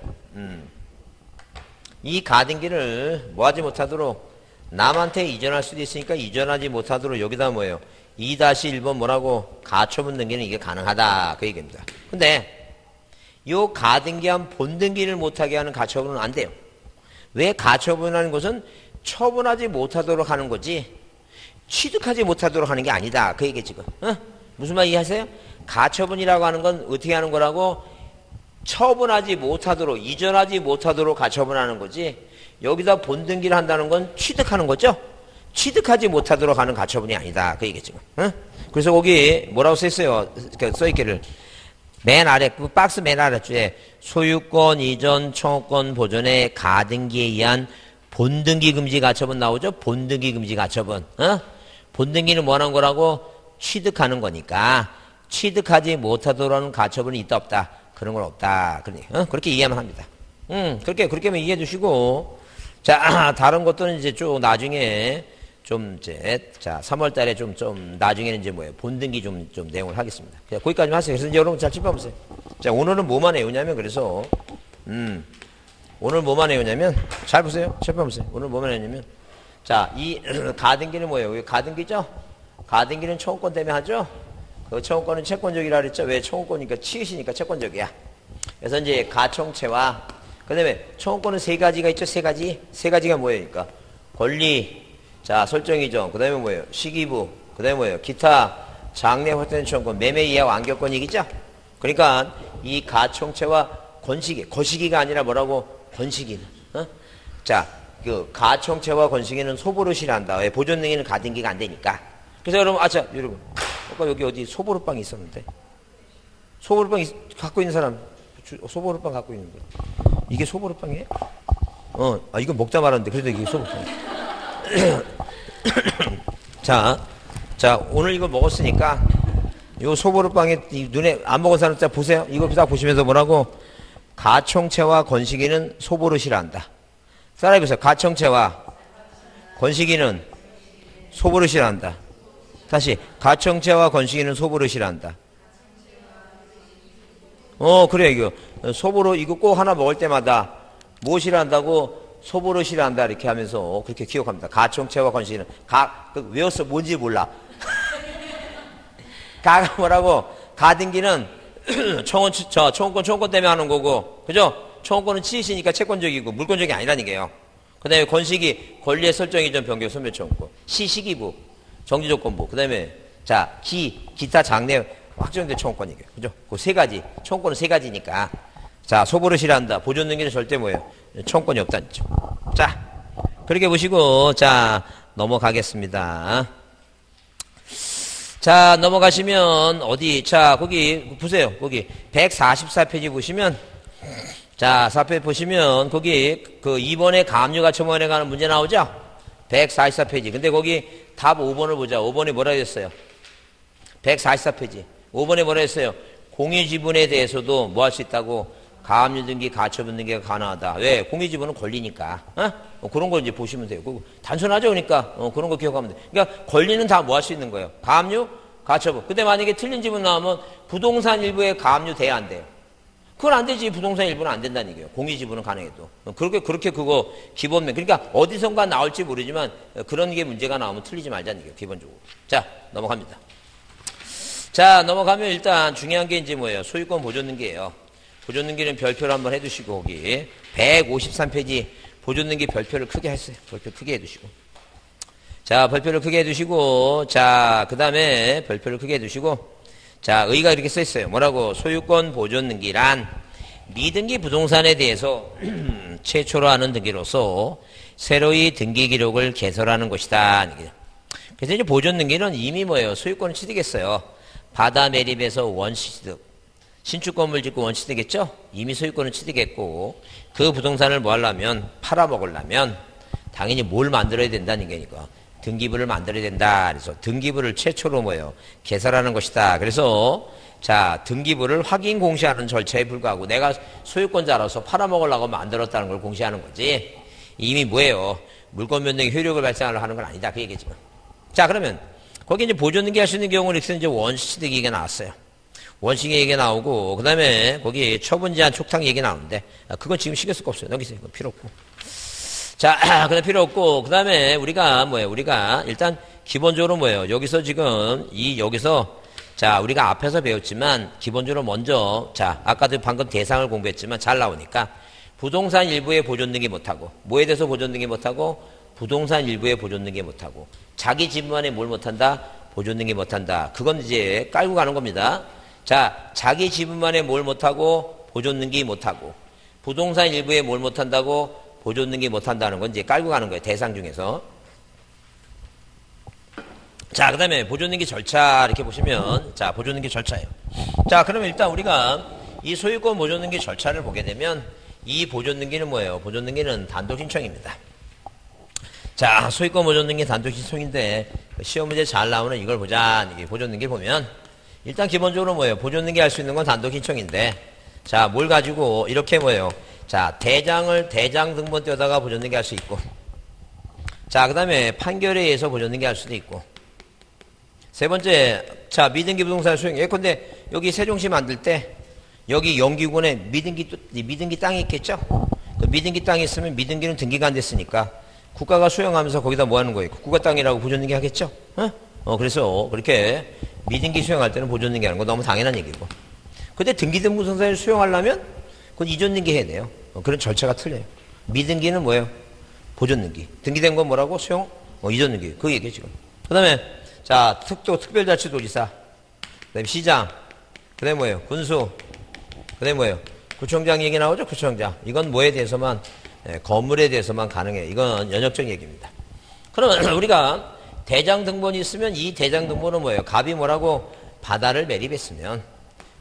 뭐 하지 못하도록 남한테 이전할 수도 있으니까 이전하지 못하도록 여기다 뭐예요? 2-1번 뭐라고? 가처분 등기는 이게 가능하다. 그 얘기입니다. 근데 요 가등기한 본등기를 못하게 하는 가처분은 안 돼요. 왜 가처분하는 것은 처분하지 못하도록 하는 거지 취득하지 못하도록 하는 게 아니다. 그 얘기 지금. 무슨 말 이해하세요? 가처분이라고 하는 건 어떻게 하는 거라고? 처분하지 못하도록, 이전하지 못하도록 가처분하는 거지 여기다 본등기를 한다는 건 취득하는 거죠? 취득하지 못하도록 하는 가처분이 아니다. 그 얘기 지금. 그래서 거기 뭐라고 써있어요? 써있기를 맨 아래, 그 박스 맨 아래쪽에 소유권 이전 청구권 보존의 가등기에 의한 본등기 금지 가처분 나오죠? 본등기 금지 가처분. 본등기는 뭐 하는 거라고? 취득하는 거니까 취득하지 못하도록 하는 가처분이 있다 없다? 그런 건 없다. 그렇게 이해하면 합니다. 그렇게만 이해해 주시고 자, 다른 것들은 이제 쭉 나중에 좀 이제 자, 3월 달에 좀 나중에는 이제 뭐예요? 본등기 좀 내용을 하겠습니다. 거기까지만 하세요. 그래서 이제 여러분 잘 짚어보세요. 자, 오늘은 뭐만 외우냐면 그래서 오늘 뭐만 외우냐면 잘 보세요. 짚어보세요. 오늘 뭐만 외우냐면 자, 이 가등기는 뭐예요? 여기 가등기죠? 가등기는 청구권 때문에 하죠? 그 청구권은 채권적이라 그랬죠? 왜 청구권이니까 치읓이니까 채권적이야. 그래서 이제 가청채와 그 다음에 청구권은 세 가지가 있죠? 세 가지가 뭐예요? 그러니까 권리, 자, 설정이죠. 그 다음에 뭐예요? 시기부, 그 다음에 뭐예요? 기타, 장래 확대된 청구권, 매매 이하 완결권 얘기죠? 그러니까 이 가청채와 권시기, 거시기가 아니라 뭐라고? 권시기는. 자, 그 가청채와 권시기는 소보르시를 한다. 왜? 보존능에는 가등기가 안 되니까. 그래서 여러분, 여러분. 아까 여기 어디 소보르빵이 있었는데. 소보르빵 갖고 있는 사람, 소보르빵 갖고 있는 거. 이게 소보르빵이에요? 이건 먹다 말았는데, 그래도 이게 소보르빵. 자, 오늘 이거 먹었으니까, 요 소보르빵에 눈에 안 먹은 사람 자 보세요. 이거 딱 보시면서 뭐라고? 가청채와 권시기는 소보르시를 한다. 따라해보세요. 가청채와 권시기는 소보르시를 한다. 다시, 가청채와 권시기는 소보르시를 한다. 그래, 이거. 소보르, 이거 꼭 하나 먹을 때마다 무엇이라 한다고? 소보르시를 한다. 이렇게 하면서 그렇게 기억합니다. 가청채와 권시기는. 외웠어. 뭔지 몰라. 가가 뭐라고? 가등기는 청구권 때문에 하는 거고. 그죠? 청구권은 치읓이니까 채권적이고 물권적이 아니라는 게요. 그 다음에 권시기, 권리의 설정 이전 변경 소멸 청구권. 시기부, 정지조건부. 그 다음에, 자, 기타 장래 확정된 청구권이에요. 그죠? 그 세 가지. 청구권은 세 가지니까. 자, 소보르시를 한다. 보존 능기는 절대 뭐예요? 청구권이 없다는 점. 자, 그렇게 보시고, 자, 넘어가겠습니다. 자, 넘어가시면, 어디, 자, 거기, 보세요. 거기, 144페이지 보시면, 자, 4페이지 보시면, 거기, 그 2번에 가압류가처분에 관한 문제 나오죠? 144페이지. 근데 거기 답 5번을 보자. 5번이 뭐라 했어요? 144페이지. 5번에 뭐라 했어요? 공유지분에 대해서도 뭐 할 수 있다고? 가압류 등기, 가처분 등기가 가능하다. 왜? 공유지분은 권리니까. 그런 거 이제 보시면 돼요. 단순하죠? 그러니까, 그런 거 기억하면 돼요. 그러니까, 권리는 다 뭐 할 수 있는 거예요? 가압류, 가처분. 근데 만약에 틀린 지분 나오면 부동산 일부에 가압류 돼야 안 돼요. 그건 안 되지. 부동산 일부는 안 된다는 얘기예요. 공유지분은 가능해도. 그렇게 그거 기본면. 그러니까 어디선가 나올지 모르지만 그런 게 문제가 나오면 틀리지 말자는 얘기예요. 기본적으로. 자, 넘어갑니다. 자, 넘어가면 일단 중요한 게 이제 뭐예요? 소유권 보존등기예요. 보존등기는 별표를 한번 해두시고 거기 153페이지 보존등기 별표를 크게 했어요. 별표 크게 해두시고. 자, 별표를 크게 해두시고 자, 그 다음에 별표를 크게 해두시고 자, 의가 이렇게 써 있어요. 뭐라고? 소유권 보존 등기란 미등기 부동산에 대해서 최초로 하는 등기로서 새로이 등기 기록을 개설하는 것이다. 그래서 이제 보존 등기는 이미 뭐예요? 소유권을 취득했어요. 바다 매립에서 원취득. 신축 건물 짓고 원취득했죠? 이미 소유권을 취득했고 그 부동산을 뭐 하려면 팔아먹으려면 당연히 뭘 만들어야 된다는 얘기니까. 등기부를 만들어야 된다. 그래서 등기부를 최초로 뭐예요? 개설하는 것이다. 그래서 자, 등기부를 확인 공시하는 절차에 불과하고 내가 소유권자로서 팔아먹으려고 만들었다는 걸 공시하는 거지. 이미 뭐예요? 물권 변동의 효력을 발생하려고 하는 건 아니다. 그 얘기지만. 자, 그러면 거기 이제 보존등기 할 수 있는 경우는 이제 원시득 얘기가 나왔어요. 원칙 얘기가 나오고, 그 다음에 거기 처분 제한 촉탁 얘기 나오는데, 그건 지금 신경 쓸 거 없어요. 넘기세요. 그건 필요 없고. 자, 그건 필요 없고, 그 다음에 우리가 일단 기본적으로 뭐예요? 여기서 지금, 여기서, 자, 우리가 앞에서 배웠지만, 기본적으로 먼저, 자, 아까도 방금 대상을 공부했지만 잘 나오니까, 부동산 일부에 보존등기 못하고, 뭐에 대해서 보존등기 못하고, 부동산 일부에 보존등기 못하고, 자기 집만에 뭘 못한다? 보존등기 못한다. 그건 이제 깔고 가는 겁니다. 자, 자기 지분만에 뭘 못하고 보존등기 못하고 부동산 일부에 뭘 못한다고 보존등기 못한다는 건 이제 깔고 가는 거예요. 대상 중에서. 자, 그 다음에 보존등기 절차 이렇게 보시면 자, 보존등기 절차예요. 자, 그러면 일단 우리가 이 소유권 보존등기 절차를 보게 되면 이 보존등기는 뭐예요? 보존등기는 단독신청입니다. 자, 소유권 보존등기 단독신청인데 시험 문제 잘 나오는 이걸 보자. 이게 보존등기를 보면 일단 기본적으로 뭐예요? 보존등기 할 수 있는 건 단독 신청인데, 자, 뭘 가지고 이렇게 뭐예요? 자, 대장 등본 떼다가 보존등기 할 수 있고, 자, 그 다음에 판결에 의해서 보존등기 할 수도 있고, 세 번째, 자, 미등기 부동산 소유. 예컨대 여기 세종시 만들 때 여기 영기군에 미등기 땅이 있겠죠? 그 미등기 땅이 있으면 미등기는 등기가 안 됐으니까 국가가 수용하면서 거기다 뭐 하는 거예요? 국가 땅이라고 보존등기 하겠죠? 그래서 그렇게 미등기 수용할 때는 보존등기 하는 거 너무 당연한 얘기고. 근데 등기된 부동산을 수용하려면 그건 이전등기 해야 돼요. 그런 절차가 틀려요. 미등기는 뭐예요? 보존등기. 등기된 건 뭐라고? 수용? 이전등기. 그 얘기예요, 지금. 그 다음에, 자, 특별자치도지사. 그 다음에 시장. 그 다음에 뭐예요? 군수. 그 다음에 뭐예요? 구청장 얘기 나오죠? 구청장. 이건 뭐에 대해서만, 건물에 대해서만 가능해요. 이건 연역적 얘기입니다. 그러면 우리가 대장 등본이 있으면 이 대장 등본은 뭐예요? 갑이 뭐라고? 바다를 매립했으면,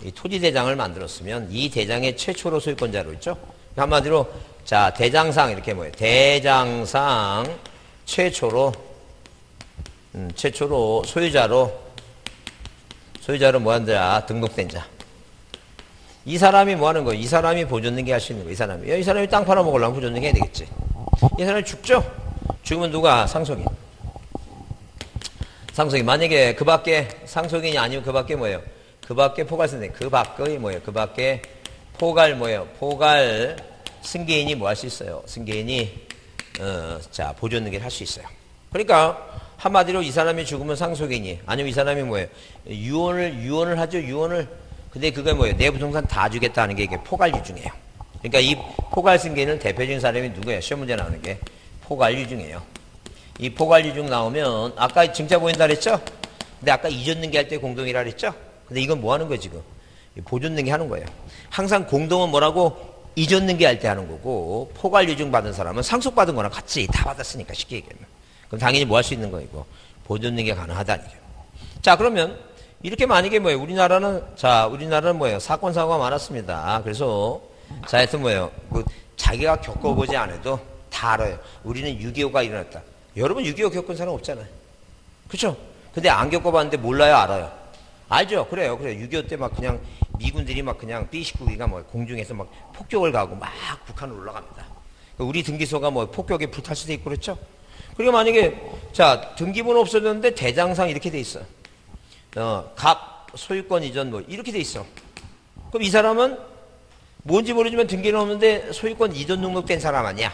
이 토지 대장을 만들었으면 이 대장의 최초로 소유권자로 있죠? 한마디로, 자, 대장상 이렇게 뭐예요? 대장상 최초로 소유자로 뭐 한다? 등록된 자. 이 사람이 뭐 하는 거예요? 이 사람이 보존등기 할 수 있는 거예요. 이 사람이 땅 팔아먹으려면 보존등기 해야 되겠지. 이 사람이 죽죠? 죽으면 누가? 상속인. 만약에 그 밖에 상속인이 아니면 그 밖에 뭐예요? 그 밖에 포괄승계인. 그 밖의 뭐예요? 그 밖에 포괄 승계인이 뭐 할 수 있어요? 승계인이 자, 보존등기를 할 수 있어요. 그러니까 한마디로 이 사람이 죽으면 상속인이, 아니면 이 사람이 뭐예요? 유언을 하죠. 근데 그게 뭐예요? 내 부동산 다 주겠다는 게 이게 포괄유증이에요. 그러니까 이 포괄승계인을 대표적인 사람이 누구예요? 시험 문제 나오는 게 포괄유증이에요. 이 포괄유증 나오면 아까 증자 보인다 그랬죠? 근데 아까 이전등기 할 때 공동이라 그랬죠? 근데 이건 뭐 하는 거예요, 지금? 보존등기 하는 거예요. 항상 공동은 뭐라고? 이전등기 할 때 하는 거고, 포괄유증 받은 사람은 상속받은 거랑 같이 다 받았으니까, 쉽게 얘기하면. 그럼 당연히 뭐 할 수 있는 거이고, 보존등기가 가능하다는 얘기예요. 자, 그러면 이렇게 만약에 뭐예요? 우리나라는 뭐예요? 사건, 사고가 많았습니다. 그래서, 자, 하여튼 뭐예요? 자기가 겪어보지 않아도 다 알아요. 우리는 6.25가 일어났다. 여러분 6.25 겪은 사람 없잖아요. 그쵸? 근데 안 겪어봤는데 몰라요, 알아요? 알죠? 그래요. 6.25 때 막 그냥 미군들이 막 그냥 B-19기가 뭐 공중에서 막 폭격을 가고 막 북한으로 올라갑니다. 우리 등기소가 뭐 폭격에 불탈 수도 있고 그렇죠? 그리고 만약에, 자, 등기번호 없어졌는데 대장상 이렇게 돼 있어. 갑, 소유권 이전 뭐 이렇게 돼 있어. 그럼 이 사람은 뭔지 모르지만 등기는 없는데 소유권 이전 등록된 사람 아니야?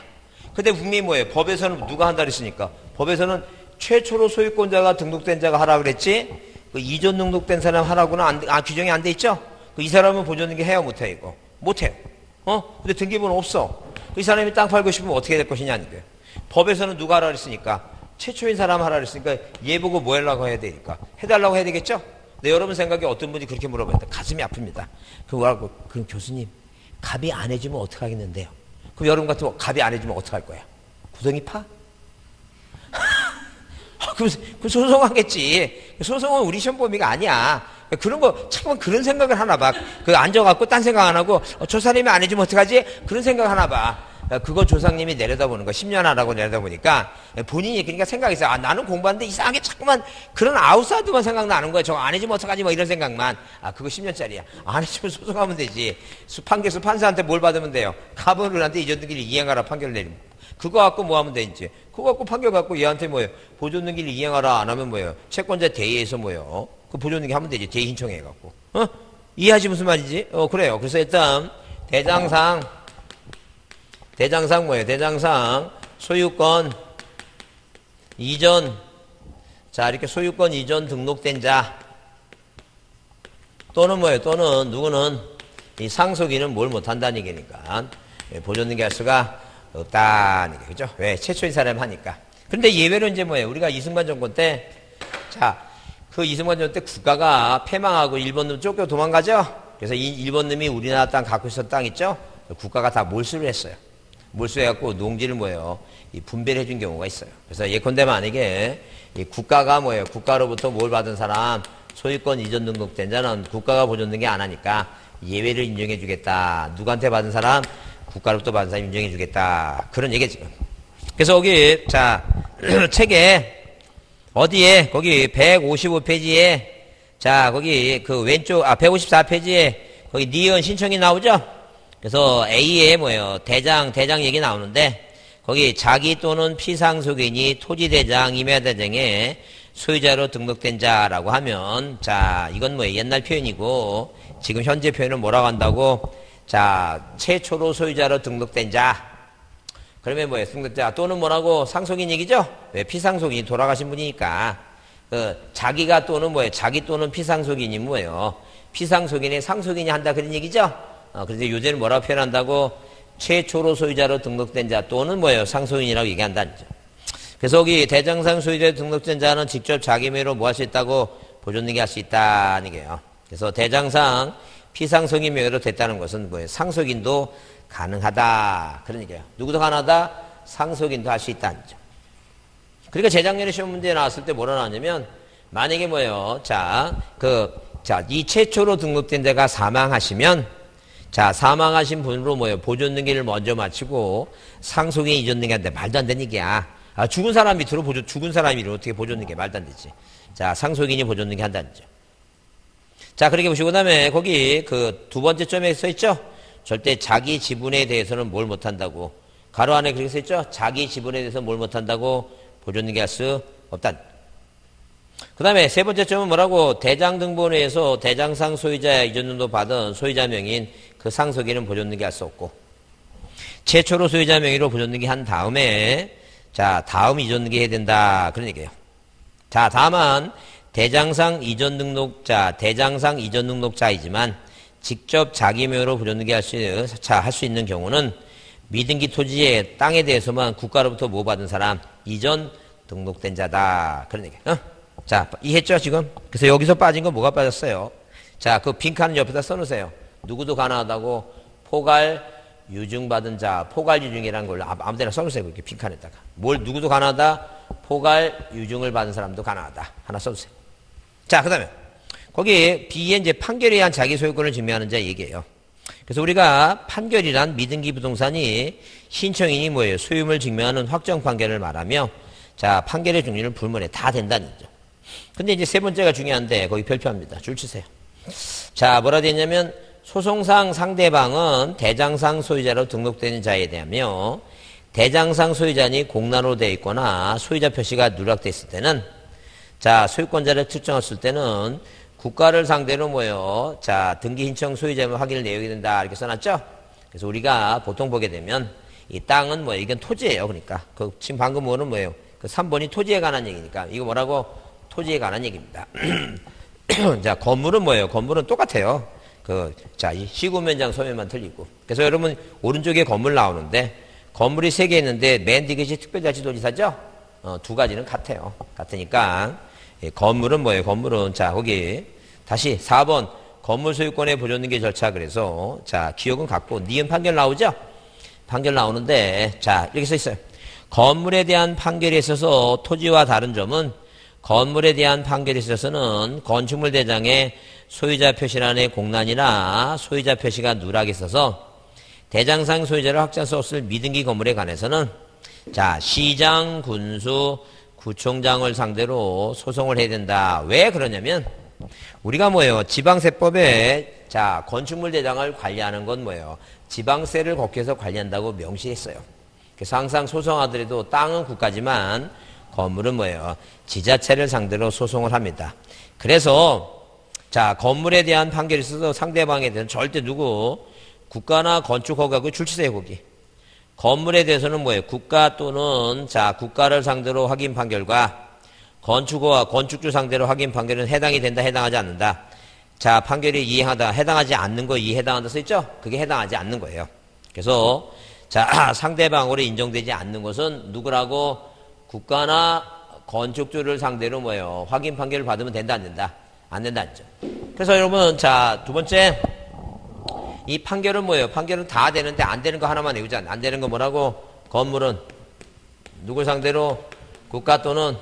근데 분명히 뭐예요? 법에서는 누가 한다 그랬으니까. 법에서는 최초로 소유권자가 등록된 자가 하라 그랬지? 그 이전 등록된 사람 하라고는 규정이 안 돼 있죠? 이 사람은 보존등기 해야 못해, 이거. 못해요. 근데 등기번호 없어. 이 사람이 땅 팔고 싶으면 어떻게 될 것이냐, 이게. 법에서는 누가 하라 그랬으니까. 최초인 사람 하라 그랬으니까 얘 보고 뭐 하려고 해야 되니까. 해달라고 해야 되겠죠? 근데 여러분 생각에 어떤 분이 그렇게 물어봤는데 가슴이 아픕니다. 그럼 교수님, 갑이 안 해주면 어떡하겠는데요? 그럼 여러분 같으면 갑이 안 해주면 어떡할 거야? 구덩이 파? 그럼 소송하겠지. 소송은 우리 시험 범위가 아니야. 그런 거, 잠깐만 그런 생각을 하나 봐. 앉아갖고 딴 생각 안 하고, 저 사람이 안 해주면 어떡하지? 그런 생각 하나 봐. 그거 조상님이 내려다보는 거 10년 하라고 내려다보니까 본인이 그러니까 생각했어요. 아, 나는 공부하는데 이상하게 자꾸만 그런 아웃사이드만 생각나는 거야. 저거 안 해주면 어떡하지 뭐 이런 생각만. 아, 그거 10년짜리야. 안 해주면 소송하면 되지. 판결서 판사한테 뭘 받으면 돼요. 가버는한테 이전등기를 이행하라 판결을 내리면. 그거 갖고 뭐 하면 돼 이제. 그거 갖고 판결 갖고 얘한테 뭐예요. 보존등기를 이행하라 안 하면 뭐예요. 채권자 대의에서 뭐예요. 그 보존등기 하면 되지. 대의 신청해 갖고. 이해하지 무슨 말이지? 그래요. 그래서 일단 대장상 뭐예요? 대장상 소유권 이전. 자, 이렇게 소유권 이전 등록된 자 또는 뭐예요? 또는 누구는 이 상속인은 뭘 못한다는 얘기니까 보존등기 할 수가 없다는 얘기. 그죠? 왜? 최초인 사람이 하니까. 근데 예외로 이제 뭐예요? 우리가 이승만 정권 때, 자, 그 이승만 정권 때 국가가 패망하고 일본 놈 쫓겨 도망가죠? 그래서 이 일본 놈이 우리나라 땅 갖고 있었던 땅 있죠? 국가가 다 몰수를 했어요. 몰수해갖고 농지를 뭐예요? 이 분배를 해준 경우가 있어요. 그래서 예컨대 만약에 이 국가가 뭐예요? 국가로부터 뭘 받은 사람, 소유권 이전 등록된 자는 국가가 보존등기 안 하니까 예외를 인정해 주겠다. 누구한테 받은 사람? 국가로부터 받은 사람 인정해 주겠다. 그런 얘기지. 그래서 거기, 자, 책에, 어디에? 거기 155페이지에, 자, 거기 그 왼쪽, 154페이지에 거기 니은 신청이 나오죠? 그래서 A에 뭐예요? 대장 얘기 나오는데, 거기 자기 또는 피상속인이 토지대장, 임야대장에 소유자로 등록된 자라고 하면, 자, 이건 뭐예요? 옛날 표현이고, 지금 현재 표현은 뭐라고 한다고? 자, 최초로 소유자로 등록된 자. 그러면 뭐예요? 등록자 또는 뭐라고? 상속인 얘기죠? 왜? 피상속인이 돌아가신 분이니까. 자기가 또는 뭐예요? 자기 또는 피상속인이 뭐예요? 피상속인의 상속인이 한다 그런 얘기죠? 그런데 요새는 뭐라고 표현한다고? 최초로 소유자로 등록된 자 또는 뭐예요? 상속인이라고 얘기한다는 거죠. 그래서 여기 대장상 소유자로 등록된 자는 직접 자기 명의로 뭐 할 수 있다고? 보존등기 할 수 있다는 얘기예요. 그래서 대장상 피상속인 명의로 됐다는 것은 뭐예요? 상속인도 가능하다. 그런 얘기예요. 누구도 가능하다? 상속인도 할 수 있다는 거죠. 그러니까 재작년에 시험 문제 나왔을 때 뭐라 나왔냐면, 만약에 뭐예요? 이 최초로 등록된 자가 사망하시면, 자, 사망하신 분으로 뭐예요? 보존등기를 먼저 마치고, 상속인 이전등기 한데 말도 안 되는 얘기야. 죽은 사람 밑으로 죽은 사람이 어떻게 보존등기 말도 안 되지. 자, 상속인이 보존등기 한다는 거죠. 자, 그렇게 보시고, 그 다음에 거기 그 두 번째 점에 써 있죠? 절대 자기 지분에 대해서는 뭘 못한다고. 가로 안에 그렇게 써 있죠? 자기 지분에 대해서 뭘 못한다고 보존등기 할 수 없다. 그 다음에 세 번째 점은 뭐라고? 대장등본회에서 대장상 소유자 이전등록 받은 소유자 명인 그 상속인은 보존등기 할 수 없고. 최초로 소유자 명의로 보존등기 한 다음에, 자, 다음 이전등기 해야 된다. 그런 얘기예요. 자, 다만, 대장상 이전등록자이지만 직접 자기 명의로 보존등기 할 수 있는 경우는 미등기 토지의 땅에 대해서만 국가로부터 뭐 받은 사람, 이전 등록된 자다. 그런 얘기. 자, 이해했죠, 지금? 그래서 여기서 빠진 건 뭐가 빠졌어요? 자, 그 빈칸은 옆에다 써놓으세요. 누구도 가능하다고 포괄 유증받은 자, 포괄 유증이라는 걸 아무 데나 써놓으세요. 그렇게 빈칸에다가. 누구도 가능하다? 포괄 유증을 받은 사람도 가능하다. 하나 써주세요. 자, 그 다음에 거기 B에 이제 판결에 의한 자기 소유권을 증명하는 자 얘기예요. 그래서 우리가 판결이란 미등기 부동산이 신청인이 뭐예요? 소유물 증명하는 확정 판결을 말하며, 자, 판결의 종류는 불문에 다 된다는 거죠. 근데 이제 세 번째가 중요한데 거기 별표합니다. 줄 치세요. 자, 뭐라 되냐면 소송상 상대방은 대장상 소유자로 등록되는 자에 대하며 대장상 소유자니 공란으로 되어 있거나 소유자 표시가 누락되어 있을 때는, 자, 소유권자를 특정했을 때는 국가를 상대로 뭐예요? 자, 등기 신청 소유자면 확인을 내용이 된다. 이렇게 써놨죠? 그래서 우리가 보통 보게 되면 이 땅은 뭐예요? 이건 토지예요. 그러니까. 지금 방금 뭐는 뭐예요? 그 3번이 토지에 관한 얘기니까. 이거 뭐라고? 토지에 관한 얘기입니다. 자, 건물은 뭐예요? 건물은 똑같아요. 자, 이 시구면장 소면만 틀리고. 그래서 여러분, 오른쪽에 건물 나오는데, 건물이 3개 있는데, 맨 뒤것이 특별자치도지사죠? 두 가지는 같아요. 같으니까, 건물은 뭐예요? 건물은, 자, 거기, 다시 4번, 건물 소유권의 보존등기 절차. 그래서, 자, 기억은 같고, 니은 판결 나오죠? 판결 나오는데, 자, 이렇게 써 있어요. 건물에 대한 판결에 있어서 토지와 다른 점은, 건물에 대한 판결에 있어서는 건축물 대장에 소유자 표시란의 공란이나 소유자 표시가 누락이 있어서 대장상 소유자를 확정할 수 없을 미등기 건물에 관해서는 자, 시장, 군수, 구청장을 상대로 소송을 해야 된다. 왜 그러냐면 우리가 뭐예요? 지방세법에 자, 건축물 대장을 관리하는 건 뭐예요? 지방세를 국회에서 관리한다고 명시했어요. 그래서 항상 소송하더라도 땅은 국가지만 건물은 뭐예요? 지자체를 상대로 소송을 합니다. 그래서 자, 건물에 대한 판결이 있어서 상대방에 대해서는 절대 누구 국가나 건축허가구 줄치세요, 거기. 건물에 대해서는 뭐예요? 국가 또는 자, 국가를 상대로 확인 판결과 건축허와 건축주 상대로 확인 판결은 해당이 된다, 해당하지 않는다. 자, 판결이 이해하다, 해당하지 않는 거 이해해당한다 써있죠? 그게 해당하지 않는 거예요. 그래서 자, 상대방으로 인정되지 않는 것은 누구라고 국가나 건축주를 상대로 뭐예요? 확인 판결을 받으면 된다, 안 된다? 안 된다, 안 된다. 그래서 여러분, 자, 두 번째, 이 판결은 뭐예요? 판결은 다 되는데 안 되는 거 하나만 외우자. 안 되는 거 뭐라고? 건물은 누굴 상대로? 국가 또는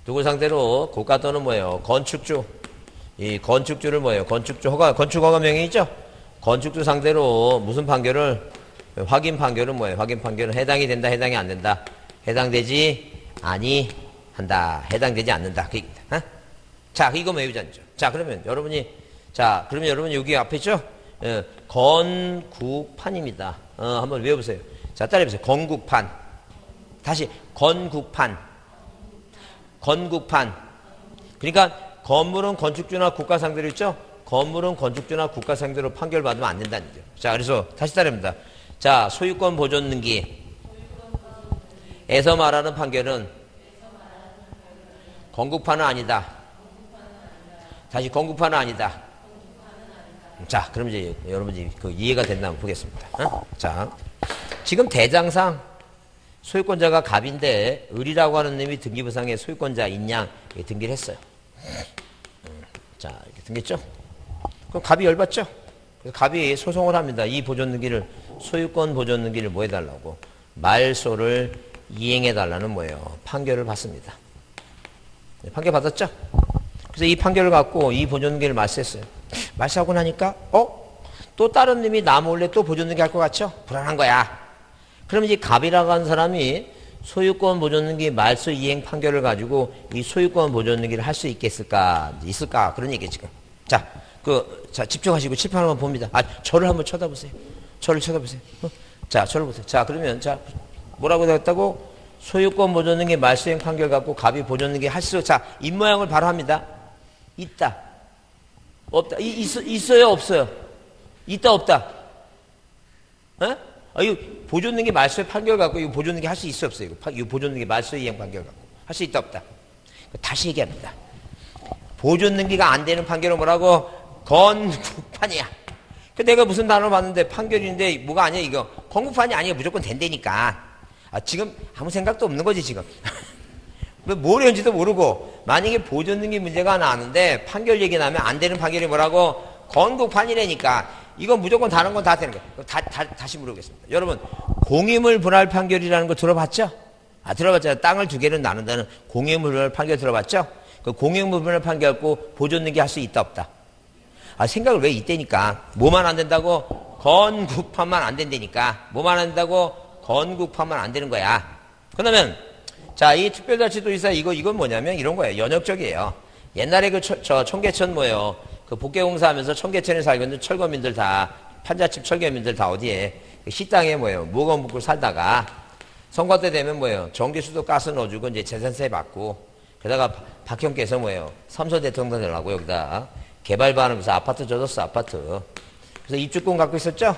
누굴 상대로? 국가 또는 뭐예요? 건축주. 이 건축주를 뭐예요? 건축주 허가, 건축허가 명령 있죠? 건축주 상대로 무슨 판결을? 확인 판결은 뭐예요? 확인 판결은 해당이 된다, 해당이 안 된다. 해당되지 아니한다. 해당되지 않는다. 그 얘기입니다. 어? 자, 이거 외우자죠. 자, 그러면 여러분이 여기 앞에 있죠? 건국판입니다. 한번 외워보세요. 자, 따라해보세요. 건국판. 다시, 건국판. 건국판. 그러니까, 건물은 건축주나 국가 상대로 있죠? 건물은 건축주나 국가 상대로 판결받으면 안 된다는 거죠. 자, 그래서 다시 따라합니다. 자, 소유권 보존 능기에서 말하는 판결은 건국판은 아니다. 다시 건국판은 아니다. 자, 그럼 이제 여러분이 그 이해가 됐나 한번 보겠습니다. 어? 자, 지금 대장상 소유권자가 갑인데 을이라고 하는 놈이 등기부상에 소유권자 인양 등기를 했어요. 자, 이렇게 등기했죠? 그럼 갑이 열받죠? 그래서 갑이 소송을 합니다. 이 보존 능기를 소유권 보존 능기를 뭐 해달라고? 말소를 이행해달라는 뭐예요? 판결을 받습니다. 네, 판결 받았죠? 그래서 이 판결을 갖고 이 보존 능기를 말소했어요. 말소하고 나니까 또 다른 놈이 나 몰래 또 보존 능기 할 것 같죠? 불안한 거야. 그럼 이제 갑이라고 하는 사람이 소유권 보존 능기 말소 이행 판결을 가지고 이 소유권 보존 능기를 할 수 있을까? 그런 얘기예요, 지금. 자, 집중하시고 칠판 한번 봅니다. 저를 한번 쳐다보세요. 저를 쳐다보세요. 자, 저를 보세요. 자, 그러면, 자, 뭐라고 되었다고? 소유권 보존 능기 말소 이행 판결 갖고 갑이 보존 능기 자, 입모양을 바로 합니다. 있다. 없다. 있어요, 없어요? 있다, 없다. 에? 이거 보존 능기 말소 판결 갖고 이거 보존 능기 할 수 있어, 없어요? 이거 보존 능기 말소 이행 판결 갖고 할 수 있다, 없다. 다시 얘기합니다. 보존 능기가 안 되는 판결은 뭐라고? 건국판이야. 내가 무슨 단어를 봤는데 판결인데 뭐가 아니야, 이거. 건국판이 아니야. 무조건 된다니까. 지금 아무 생각도 없는 거지, 지금. 뭘 했는지도 모르고. 만약에 보존 능기 문제가 나왔는데 판결 얘기 나면 안 되는 판결이 뭐라고? 건국판이라니까. 이건 무조건 다른 건 다 되는 거예요. 다시 물어보겠습니다. 여러분, 공유물 분할 판결이라는 거 들어봤죠? 들어봤잖아요. 땅을 두 개를 나눈다는 공유물 분할 판결 들어봤죠? 그 공유물 분할 판결 갖고 보존 능기 할 수 있다, 없다? 생각을 왜 이때니까. 뭐만 안 된다고? 건국판만 안 된다니까. 뭐만 안 된다고? 건국판만 안 되는 거야. 그러면, 자, 이 특별자치도지사 이건 뭐냐면 이런 거예요. 연역적이에요. 옛날에 청계천 뭐예요? 복개공사 하면서 청계천에 살고 있는 철거민들 다, 판자집 철거민들 다 어디에? 식당에 뭐예요? 묵어 묵고 살다가, 선거 때 되면 뭐예요? 전기수도 가스 넣어주고 이제 재산세 받고, 게다가 박형께서 뭐예요? 삼선 대통령 되려고 여기다 개발 반하면서 아파트 줬었어, 아파트. 그래서 입주권 갖고 있었죠?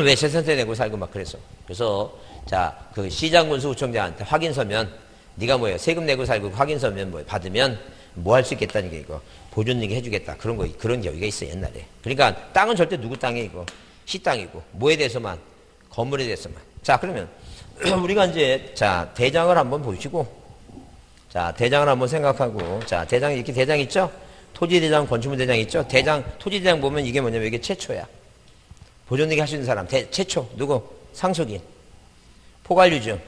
왜 재산세 내고 살고 막 그랬어. 그래서, 자, 그 시장군수구청장한테 확인서면, 네가 뭐예요? 세금 내고 살고 확인서면 뭐 받으면 뭐 할 수 있겠다는 게 이거. 보존 능기 해주겠다. 그런 여기가 있어, 옛날에. 그러니까 땅은 절대 누구 땅이에요, 이거. 시 땅이고. 뭐에 대해서만? 건물에 대해서만. 자, 그러면, 우리가 이제, 자, 대장을 한번 보시고, 자, 대장을 한번 생각하고, 자, 대장, 이렇게 대장 있죠? 토지대장, 건축물 대장 있죠? 토지대장 보면 이게 뭐냐면 이게 최초야. 보존 능기 할 수 있는 사람. 최초. 누구? 상속인. 포괄유증.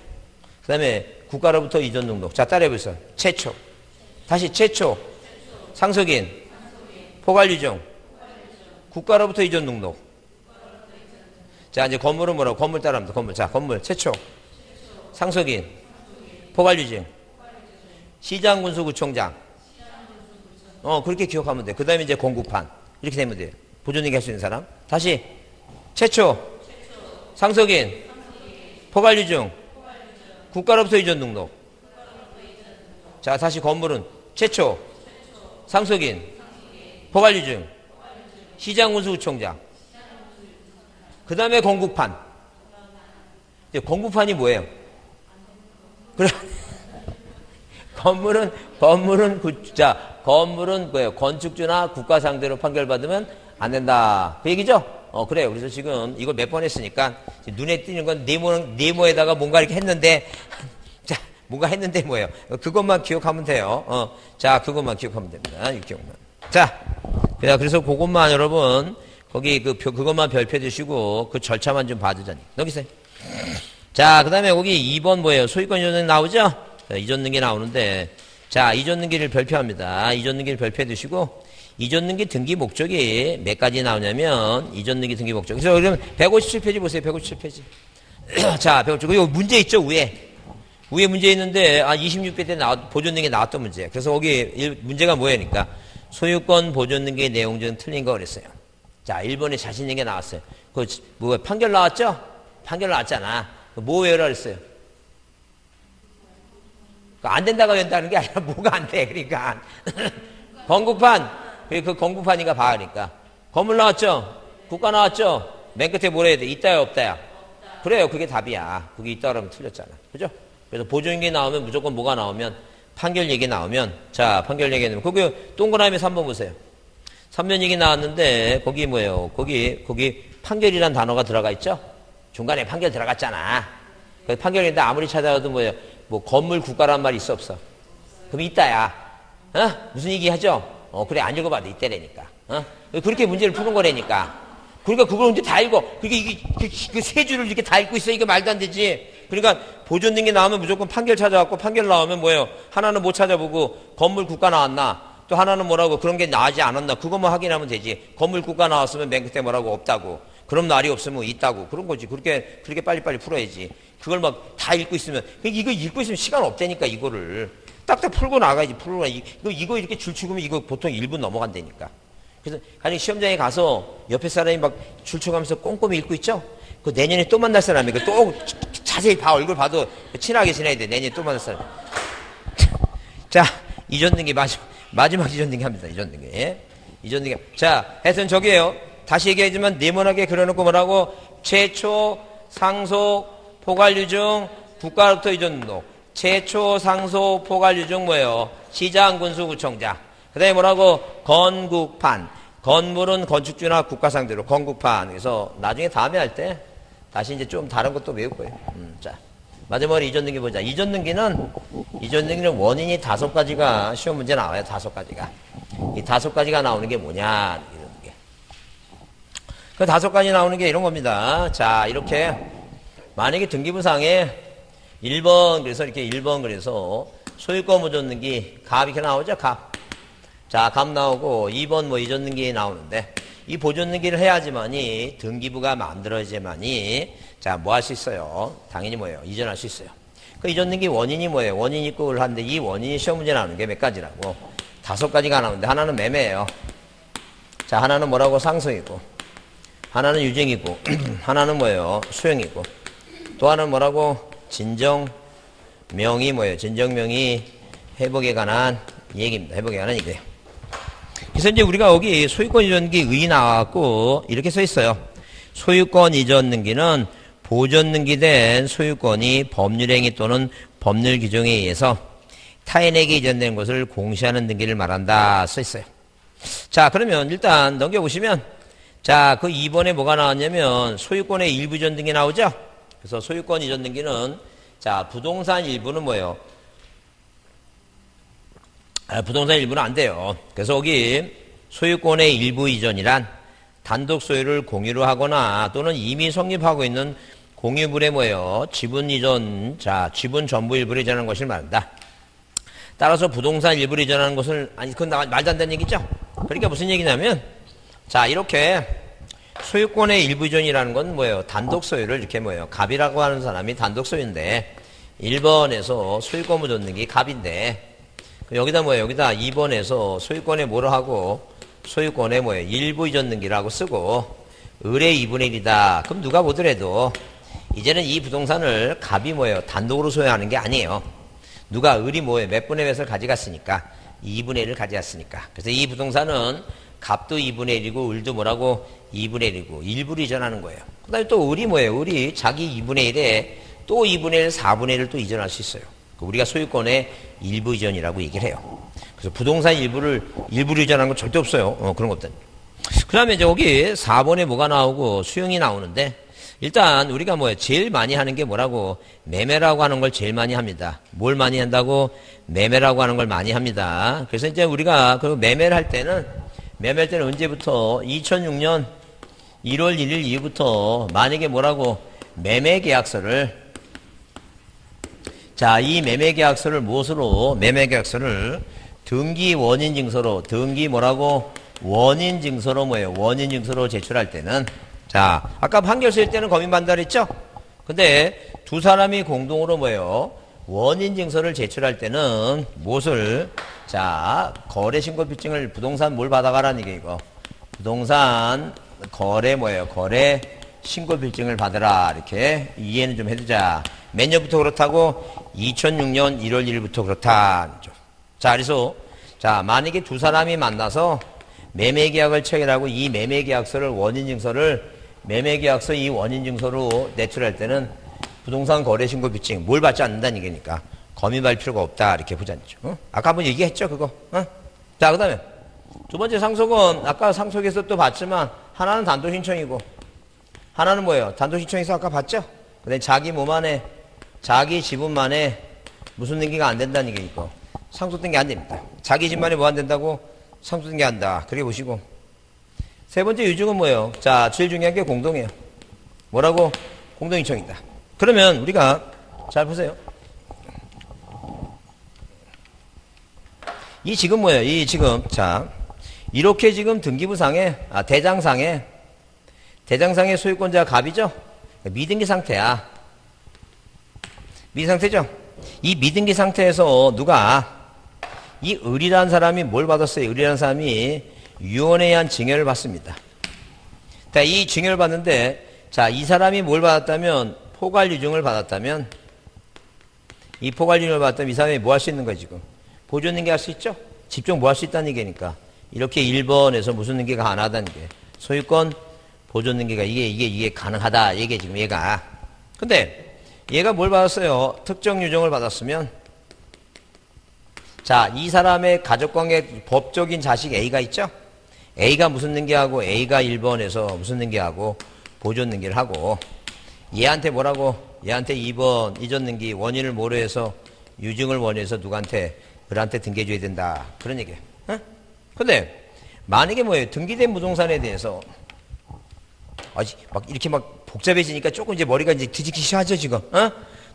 그 다음에 국가로부터 이전 등록. 자, 따라해보세요. 최초. 다시 최초. 상속인. 포괄유증. 국가로부터 이전 등록. 자, 이제 건물은 뭐라고? 건물 따라합니다. 건물. 자, 건물. 최초. 상속인. 포괄유증. 시장군수구청장. 그렇게 기억하면 돼. 그 다음에 이제 공급판. 이렇게 되면 돼요. 보존얘기 할 수 있는 사람. 다시. 최초. 상속인. 포괄유증. 국가로부터 이전 등록. 자, 다시 건물은 최초. 상속인. 포괄유증. 시장군수구청장. 그 다음에 공급판. 공급판이 뭐예요? 그래. 건물은 뭐예요? 건축주나 국가 상대로 판결받으면 안 된다. 그 얘기죠? 그래요. 그래서 지금 이걸 몇 번 했으니까 눈에 띄는 건 네모에다가 뭔가 이렇게 했는데, 자, 뭔가 했는데 뭐예요? 그것만 기억하면 돼요. 자, 그것만 기억하면 됩니다. 이 기억만. 자, 그래서 그것만 여러분, 거기 그것만 별표 주시고, 그 절차만 좀 봐주자니. 넘기세요. 자, 그 다음에 거기 2번 뭐예요? 소유권 이전능기 나오죠? 이전능기 나오는데, 자, 이전능기를 별표합니다. 이전능기를 별표해 두시고, 이전능기 등기 목적이 몇 가지 나오냐면, 이전능기 등기 목적. 그래서 그러면 157페이지 보세요. 157페이지. 자, 157. 이거 문제 있죠? 위에 문제 있는데, 26배 때 보존능기 나왔던 문제. 그래서 거기 문제가 뭐냐니까, 소유권 보존능기 내용 중 틀린 거 그랬어요. 자, 1번에 자신 있는 게 나왔어요. 판결 나왔죠? 판결 나왔잖아. 뭐 외우라 그랬어요? 안 된다고 된다는 게 아니라 뭐가 안 돼. 그러니까. 건국판. 그 건국판이가 봐. 그러니까. 건물 나왔죠? 국가 나왔죠? 맨 끝에 뭐라 해야 돼? 있다야, 없다야? 그래요. 그게 답이야. 그게 있다 그러면 틀렸잖아. 그죠? 그래서 보존얘기 나오면 무조건 뭐가 나오면 판결 얘기 나오면 자, 판결 얘기 나오면 거기 동그라미 3번 보세요. 3번 얘기 나왔는데 거기 뭐예요? 거기 판결이란 단어가 들어가 있죠? 중간에 판결 들어갔잖아. 그 판결인데 아무리 찾아도 뭐예요? 뭐 건물 국가란 말이 있어 없어? 그럼 있다야. 무슨 얘기 하죠? 그래 안 읽어봐도 있다라니까. 그렇게 문제를 푸는 거라니까. 그러니까 그걸 이제 다 읽어. 그러니까 이게 세 줄을 이렇게 다 읽고 있어. 이거 말도 안 되지. 그러니까 보존등기 나오면 무조건 판결 찾아갖고 판결 나오면 뭐예요? 하나는 못 찾아보고 건물 국가 나왔나? 또 하나는 뭐라고 그런 게 나오지 않았나? 그것만 확인하면 되지. 건물 국가 나왔으면 맨 끝에 뭐라고 없다고. 그럼 날이 없으면 있다고. 그런 거지. 그렇게 빨리빨리 풀어야지. 그걸 막 다 읽고 있으면 이거 읽고 있으면 시간 없다니까 이거를. 딱딱 풀고 나가야지. 이거 이렇게 줄 치고면 이거 보통 1분 넘어간다니까. 그래서 가령 시험장에 가서 옆에 사람이 막 줄 쳐가면서 꼼꼼히 읽고 있죠? 그 내년에 또 만날 사람이 또 자세히 얼굴 봐도 친하게 지내야 돼. 내년에 또 만날 사람. 자, 이전등기 마지막 이전등기 합니다. 이전등기. 자, 하여튼 저기에요. 다시 얘기하지만 네모나게 그려놓고 뭐라고? 최초, 상속, 포괄유증, 국가로부터 이전등록. 최초, 상속, 포괄유증 뭐예요? 시장군수구청장. 그 다음에 뭐라고? 건국판. 건물은 건축주나 국가 상대로 건국판. 그래서 나중에 다음에 할 때 다시 이제 좀 다른 것도 외울 거예요. 자, 마지막으로 이전등기 보자. 이전등기는 원인이 5가지가 시험 문제 나와요. 5가지가. 이 5가지가 나오는 게 뭐냐? 이런 게. 그 5가지 나오는 게 이런 겁니다. 자, 이렇게 만약에 등기부상에 1번 그래서 이렇게 1번 그래서 소유권 보존등기 갑 이렇게 나오죠? 갑. 자, 갑 나오고 2번 뭐 이전등기 나오는데 이 보존등기를 해야지만이 등기부가 만들어야지만이 자, 뭐 할 수 있어요? 당연히 뭐예요? 이전할 수 있어요. 그 이전등기 원인이 뭐예요? 원인이 있고 그걸 하는데 이 원인이 시험 문제 나오는 게 몇 가지라고? 5가지가 나오는데 하나는 매매예요. 자, 하나는 뭐라고? 상속이고 하나는 유증이고 하나는 뭐예요? 수용이고 또 하나는 뭐라고? 진정명의 뭐예요? 진정명의 회복에 관한 얘기입니다. 회복에 관한 얘기예요. 그래서 이제 우리가 여기 소유권 이전등기 의 나왔고 이렇게 써 있어요. 소유권 이전등기는 보존등기된 소유권이 법률행위 또는 법률 규정에 의해서 타인에게 이전된 것을 공시하는 등기를 말한다 써 있어요. 자, 그러면 일단 넘겨보시면 자, 그 2번에 뭐가 나왔냐면 소유권의 일부 이전등기 나오죠? 그래서 소유권 이전등기는 자, 부동산 일부는 뭐예요? 부동산 일부는 안 돼요. 그래서 여기 소유권의 일부 이전이란 단독 소유를 공유로 하거나 또는 이미 성립하고 있는 공유물의 뭐예요? 지분 이전, 자, 지분 전부 일부를 이전하는 것을 말한다. 따라서 부동산 일부를 이전하는 것을, 아니, 그건 말도 안 되는 얘기죠? 그러니까 무슨 얘기냐면, 자, 이렇게 소유권의 일부 이전이라는 건 뭐예요? 단독 소유를 이렇게 뭐예요? 갑이라고 하는 사람이 단독 소유인데 1번에서 소유권 못 얻는 게 갑인데 여기다 뭐예요? 여기다 2번에서 소유권에 뭐로 하고 소유권에 뭐예요? 일부 이전 등기라고 쓰고 을의 2분의 1이다. 그럼 누가 보더라도 이제는 이 부동산을 갑이 뭐예요? 단독으로 소유하는 게 아니에요. 누가 을이 뭐예요? 몇 분의 몇을 가져갔으니까 2분의 1을 가져갔으니까. 그래서 이 부동산은 갑도 2분의 1이고 을도 뭐라고 2분의 1이고 일부를 이전하는 거예요. 그 다음에 또 을이 뭐예요? 을이 자기 2분의 1에 또 2분의 1, 4분의 1을 또 이전할 수 있어요. 우리가 소유권의 일부 이전이라고 얘기를 해요. 그래서 부동산 일부를 이전하는 건 절대 없어요. 그런 것들은. 그 다음에 이제 여기 4번에 뭐가 나오고 수용이 나오는데 일단 우리가 뭐예요? 제일 많이 하는 게 뭐라고? 매매라고 하는 걸 제일 많이 합니다. 뭘 많이 한다고? 매매라고 하는 걸 많이 합니다. 그래서 이제 우리가 그 매매를 할 때는 언제부터? 2006년 1월 1일 이후부터 만약에 뭐라고? 매매계약서를 자, 이 매매계약서를 무엇으로? 매매계약서를 등기 원인증서로 등기 뭐라고? 원인증서로 뭐예요? 원인증서로 제출할 때는 자, 아까 판결서일 때는 검인반달했죠? 근데 두 사람이 공동으로 뭐예요? 원인증서를 제출할 때는 무엇을? 자, 거래신고필증을 부동산 뭘 받아가라는 게 이거. 부동산 거래 뭐예요? 거래 신고필증을 받으라. 이렇게 이해는 좀 해두자. 몇 년부터 그렇다고? 2006년 1월 1일부터 그렇다. 자, 그래서 자, 만약에 두 사람이 만나서 매매계약을 체결하고 이 매매계약서를 원인증서를 매매계약서 이 원인증서로 내출할 때는 부동산 거래신고필증 뭘 받지 않는다는 얘기니까 검인받을 필요가 없다 이렇게 보자죠. 아까 한번 얘기했죠 그거. 자, 그 다음에 두 번째 상속은 아까 상속에서 또 봤지만 하나는 단독신청이고 하나는 뭐예요? 단독신청에서 아까 봤죠? 그 다음에 자기 몸 안에 자기 지분만에 무슨 등기가 안 된다는 얘기니까 상속등기 안 됩니다. 자기 집만에 뭐 안 된다고? 상속등기 한다. 그렇게 보시고 세 번째 유증은 뭐예요? 자, 제일 중요한 게 공동이에요. 뭐라고? 공동신청이다. 그러면 우리가 잘 보세요. 이 지금 뭐예요? 이 지금 자 이렇게 지금 등기부상에 대장상에 소유권자가 갑이죠? 미등기 상태야. 미등기 상태죠? 이 미등기 상태에서 누가 이 을이라는 사람이 뭘 받았어요? 을이라는 사람이 유언에 의한 증여를 받습니다. 자, 이 증여를 받는데 자, 이 사람이 뭘 받았다면 포괄유증을 받았다면 이 포괄유증을 받았다면 이 사람이 뭐 할 수 있는 거야 지금? 보존등기 할 수 있죠? 집중 뭐 할 수 있다는 얘기니까 이렇게 1번에서 무슨 등기가 가능하다는 게 소유권 보존등기가 이게 가능하다 이게 지금 얘가. 근데 얘가 뭘 받았어요? 특정 유증을 받았으면 자, 이 사람의 가족관계 법적인 자식 A가 있죠? A가 무슨 등기하고 A가 1번에서 무슨 등기하고 보존 등기를 하고 얘한테 뭐라고? 얘한테 2번 이전 등기 원인을 뭐로 해서 유증을 원해서 누구한테? 을한테 등기해줘야 된다. 그런 얘기예요. 근데 만약에 뭐예요? 등기된 부동산에 대해서 막 이렇게 막 복잡해지니까 조금 이제 머리가 이제 뒤집기 시작하죠 지금.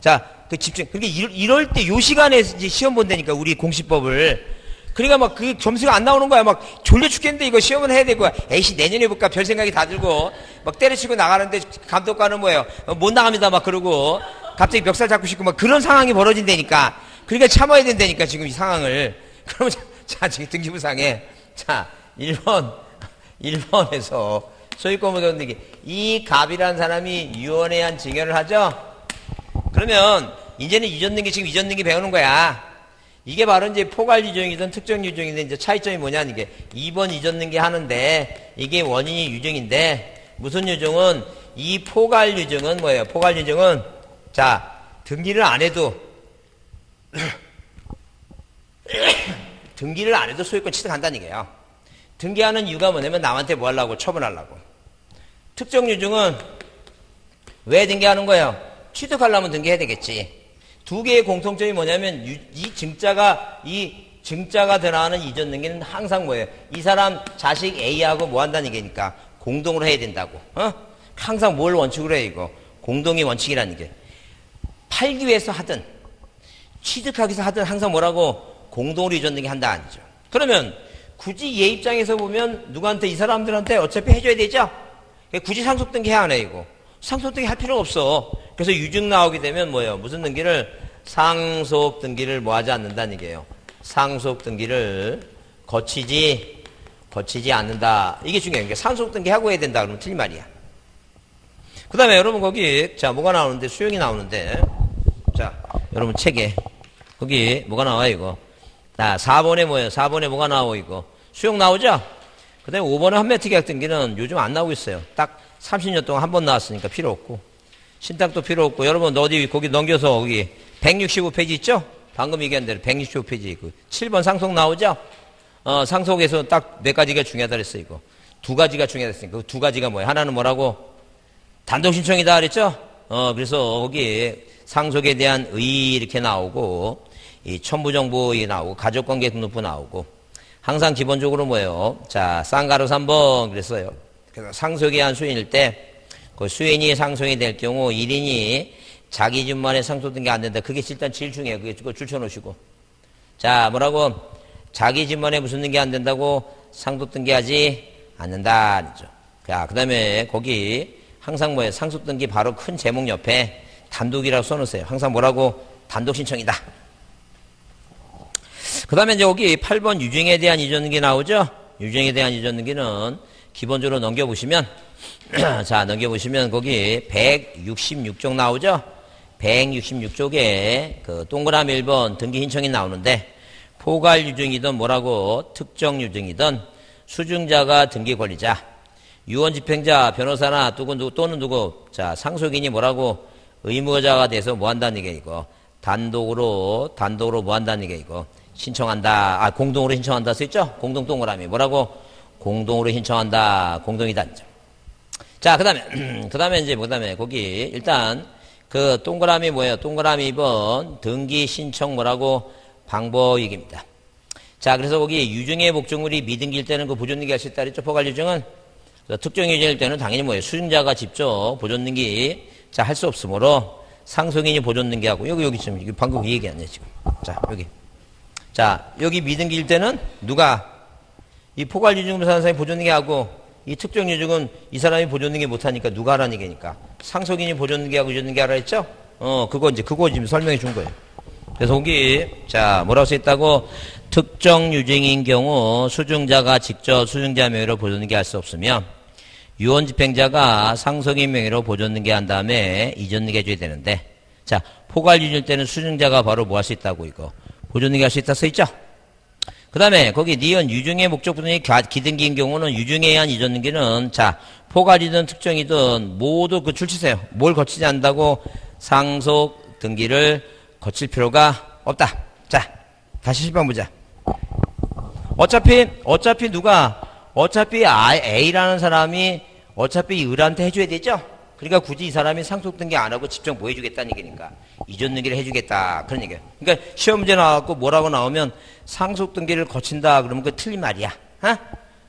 자, 그 집중. 그러니까 이럴 때 요 시간에 이제 시험 본다니까 우리 공시법을. 그러니까 막 그 점수가 안 나오는 거야. 막 졸려 죽겠는데 이거 시험은 해야 되고. 에이씨 내년에 해볼까 별 생각이 다 들고 막 때려치고 나가는데 감독관은 뭐예요? 못 나갑니다 막 그러고 갑자기 멱살 잡고 싶고 막 그런 상황이 벌어진다니까. 그러니까 참아야 된다니까 지금 이 상황을. 그러면 자 지금 등기부상에 자 1번에서 소유권 보존 등기 이 갑이라는 사람이 유언에 의한 증여를 하죠. 그러면 이제는 이전 등기 지금 이전 등기 배우는 거야. 이게 바로 이제 포괄 유증이든 특정 유증이든 이제 차이점이 뭐냐는 게 2번 이전 등기 하는데 이게 원인이 유증인데 무슨 유증은 이 포괄 유증은 뭐예요? 포괄 유증은 자 등기를 안 해도 등기를 안 해도 소유권 취득한다는 얘기예요. 등기하는 이유가 뭐냐면 남한테 뭐 하려고? 처분하려고. 특정 유증은 왜 등기하는 거예요? 취득하려면 등기해야 되겠지. 두 개의 공통점이 뭐냐면 이 증자가 드러나는 이전 등기는 항상 뭐예요? 이 사람 자식 A하고 뭐 한다는 얘기니까 공동으로 해야 된다고. 항상 뭘 원칙으로 해 이거? 공동의 원칙이라는 게. 팔기 위해서 하든 취득하기 위해서 하든 항상 뭐라고? 공동으로 이전 등기 한다 아니죠. 그러면 굳이 얘 입장에서 보면 누구한테 이 사람들한테 어차피 해줘야 되죠. 굳이 상속등기 해야 하네, 이거. 상속등기 할 필요가 없어. 그래서 유증 나오게 되면 뭐예요? 무슨 등기를? 상속등기를 뭐 하지 않는다는 얘기예요. 상속등기를 거치지 않는다. 이게 중요해요. 상속등기 하고 해야 된다. 그러면 틀린 말이야. 그 다음에 여러분 거기, 자, 뭐가 나오는데? 수용이 나오는데. 자, 여러분 책에. 거기 뭐가 나와요, 이거? 자, 4번에 뭐예요? 4번에 뭐가 나오고, 이거? 수용 나오죠? 그 다음에 5번에 한매트 계약 등기는 요즘 안 나오고 있어요. 딱 30년 동안 한 번 나왔으니까 필요 없고. 신탁도 필요 없고. 여러분 어디 거기 넘겨서 거기 165페이지 있죠? 방금 얘기한 대로 165페이지 있고. 7번 상속 나오죠? 상속에서 딱 몇 가지가 중요하다 그랬어요, 이거. 두 가지가 중요하다 그랬으니까. 그 두 가지가 뭐예요? 하나는 뭐라고? 단독 신청이다 그랬죠? 그래서 거기 상속에 대한 의 이렇게 나오고, 이 첨부정보 나오고, 가족관계 등록부 나오고, 항상 기본적으로 뭐예요? 자, 쌍가루 3번 그랬어요. 그래서 상속에 한 수인일 때, 그 수인이 상속이 될 경우 1인이 자기 집만에 상속등기 안 된다. 그게 일단 제일 중요해요. 그거 줄쳐놓으시고. 자, 뭐라고? 자기 집만에 무슨 등기 안 된다고? 상속등기하지 않는다. 자, 그 다음에 거기 항상 뭐예요? 상속등기 바로 큰 제목 옆에 단독이라고 써놓으세요. 항상 뭐라고? 단독 신청이다. 그 다음에 이제 여기 8번 유증에 대한 이전등기 나오죠? 유증에 대한 이전등기는 기본적으로 넘겨보시면, 자, 넘겨보시면 거기 166쪽 나오죠? 166쪽에 그 동그라미 1번 등기 신청이 나오는데, 포괄 유증이든 뭐라고? 특정 유증이든 수증자가 등기 권리자, 유언 집행자, 변호사나 또는 누구, 자, 상속인이 뭐라고? 의무자가 돼서 뭐 한다는 얘기야, 이거. 단독으로 뭐 한다는 얘기야, 이거. 신청한다. 공동으로 신청한다 써있죠? 공동 동그라미. 뭐라고? 공동으로 신청한다. 공동이다. 자, 그 다음에 이제, 그 다음에 거기, 일단, 그 동그라미 뭐예요? 동그라미 2번, 등기 신청 뭐라고? 방법 얘기입니다. 자, 그래서 거기 유증의 목적물이 미등기일 때는 그 보존등기 할 수 있다 그랬죠? 포괄 유증은? 특정 유증일 때는 당연히 뭐예요? 수증자가 직접 보존등기, 자, 할 수 없으므로 상속인이 보존등기하고, 여기 지금, 방금 그 얘기 아니에요, 지금. 자, 여기. 자, 여기 미등기일 때는 누가? 이 포괄 유증을 사는 사람이 보존등기하고, 이 특정 유증은 이 사람이 보존등기 못하니까 누가 하라는 얘기니까. 상속인이 보존등기하고 유증등기 하라 했죠? 그거 지금 설명해 준 거예요. 그래서 거기, 자, 뭐라고 써있다고? 특정 유증인 경우 수증자가 직접 수증자 명의로 보존등기 할 수 없으며, 유언 집행자가 상속인 명의로 보존등기 한 다음에 이전등기 해줘야 되는데, 자, 포괄 유증일 때는 수증자가 바로 뭐 할 수 있다고, 이거. 보존등기 할 수 있다 써있죠? 그 다음에 거기 니은 유증의 목적분이 기등기인 경우는 유증에 의한 이전등기는, 자, 포괄이든 특정이든 모두 그 줄치세요. 뭘 거치지 않는다고? 상속 등기를 거칠 필요가 없다. 자, 다시 10번 보자. 어차피 누가? 어차피 A라는 사람이 어차피 을한테 해줘야 되죠? 그러니까 굳이 이 사람이 상속등기 안 하고 직접 뭐 해주겠다는 얘기니까. 이전등기를 해주겠다. 그런 얘기예요. 그러니까 시험 문제 나와갖고 뭐라고 나오면 상속등기를 거친다. 그러면 그 틀린 말이야.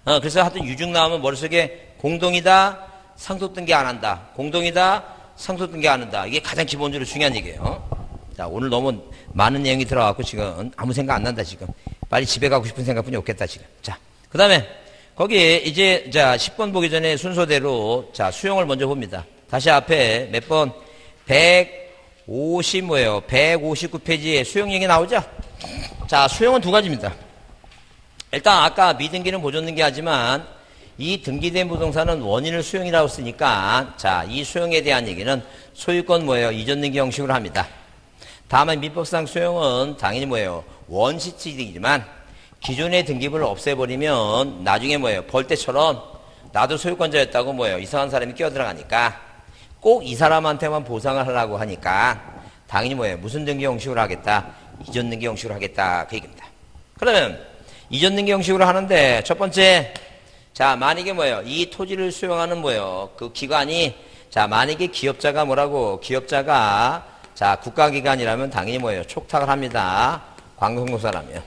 그래서 하여튼 유증 나오면 머릿속에 공동이다. 상속등기 안 한다. 공동이다. 상속등기 안 한다. 이게 가장 기본적으로 중요한 얘기예요. 자, 오늘 너무 많은 내용이 들어가고 지금 아무 생각 안 난다, 지금. 빨리 집에 가고 싶은 생각뿐이 없겠다, 지금. 자, 그 다음에 거기 이제, 자, 10번 보기 전에 순서대로, 자, 수용을 먼저 봅니다. 다시 앞에 몇 번? 150 뭐예요? 159페이지에 수용 얘기 나오죠? 자, 수용은 두 가지입니다. 일단 아까 미등기는 보존등기 하지만 이 등기된 부동산은 원인을 수용이라고 쓰니까, 자, 이 수용에 대한 얘기는 소유권 뭐예요? 이전등기 형식으로 합니다. 다만 민법상 수용은 당연히 뭐예요? 원시취득이지만 기존의 등기부를 없애버리면 나중에 뭐예요? 벌 때처럼 나도 소유권자였다고 뭐예요? 이상한 사람이 끼어들어가니까 꼭 이 사람한테만 보상을 하려고 하니까 당연히 뭐예요? 무슨 등기 형식으로 하겠다? 이전 등기 형식으로 하겠다. 그 얘기입니다. 그러면 이전 등기 형식으로 하는데 첫 번째, 자, 만약에 뭐예요? 이 토지를 수용하는 뭐예요? 그 기관이, 자, 만약에 기업자가 뭐라고? 기업자가, 자, 국가기관이라면 당연히 뭐예요? 촉탁을 합니다. 관공서라면.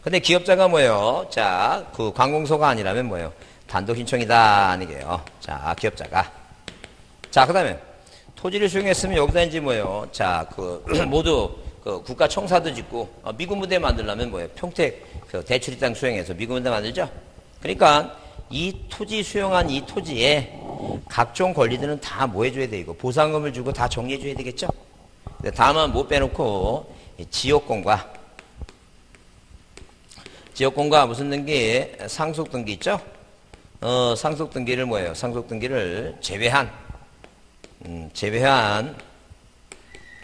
근데 기업자가 뭐예요? 자, 그 관공서가 아니라면 뭐예요? 단독 신청이다. 아니게요. 자, 기업자가. 자, 그 다음에 토지를 수용했으면 여기다 이제 뭐예요? 자, 그, 모두 그 국가 청사도 짓고, 미군 부대 만들려면 뭐예요? 평택 그 대출이 땅 수용해서 미군 부대 만들죠? 그러니까 이 토지 수용한 이 토지에 각종 권리들은 다 뭐 해줘야 돼, 이거? 보상금을 주고 다 정리해줘야 되겠죠? 다만 못 빼놓고, 지역권과 무슨 등기? 상속 등기 있죠? 상속 등기를 뭐예요? 상속 등기를 제외한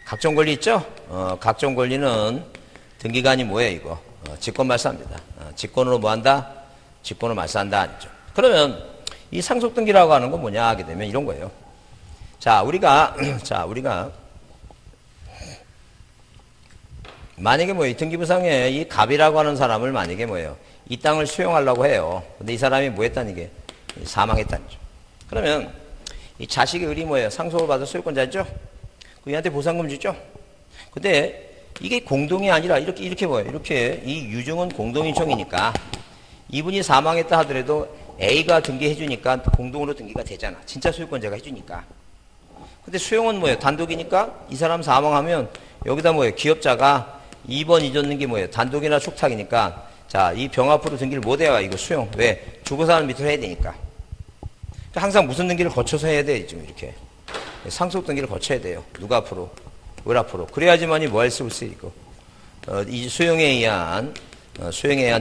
각종 권리 있죠? 각종 권리는 등기관이 뭐예요, 이거? 직권 말소합니다. 직권으로 뭐 한다? 직권으로 말소한다. 아니죠. 그러면 이 상속 등기라고 하는 건 뭐냐 하게 되면 이런 거예요. 자, 우리가 만약에 뭐예요? 등기부상에 이 갑이라고 하는 사람을 만약에 뭐예요? 이 땅을 수용하려고 해요. 근데 이 사람이 뭐 했다는 게? 사망했다는 거죠. 그러면 이 자식의 의리 뭐예요? 상속을 받을 소유권자죠? 그한테 보상금 주죠? 근데 이게 공동이 아니라 이렇게 뭐예요? 이렇게 이 유증은 공동인총이니까 이분이 사망했다 하더라도 A가 등기해주니까 공동으로 등기가 되잖아. 진짜 소유권자가 해주니까. 근데 수용은 뭐예요? 단독이니까 이 사람 사망하면 여기다 뭐예요? 기업자가 2번 잊었는 게 뭐예요? 단독이나 축탁이니까 자, 이 병 앞으로 등기를 못 해요. 이거 수용. 왜? 죽은 사람 밑으로 해야 되니까. 그러니까 항상 무슨 등기를 거쳐서 해야 돼? 지금 이렇게. 상속 등기를 거쳐야 돼요. 누가 앞으로? 을 앞으로. 그래야지만이 뭐 할 수 있고. 이 수용에 의한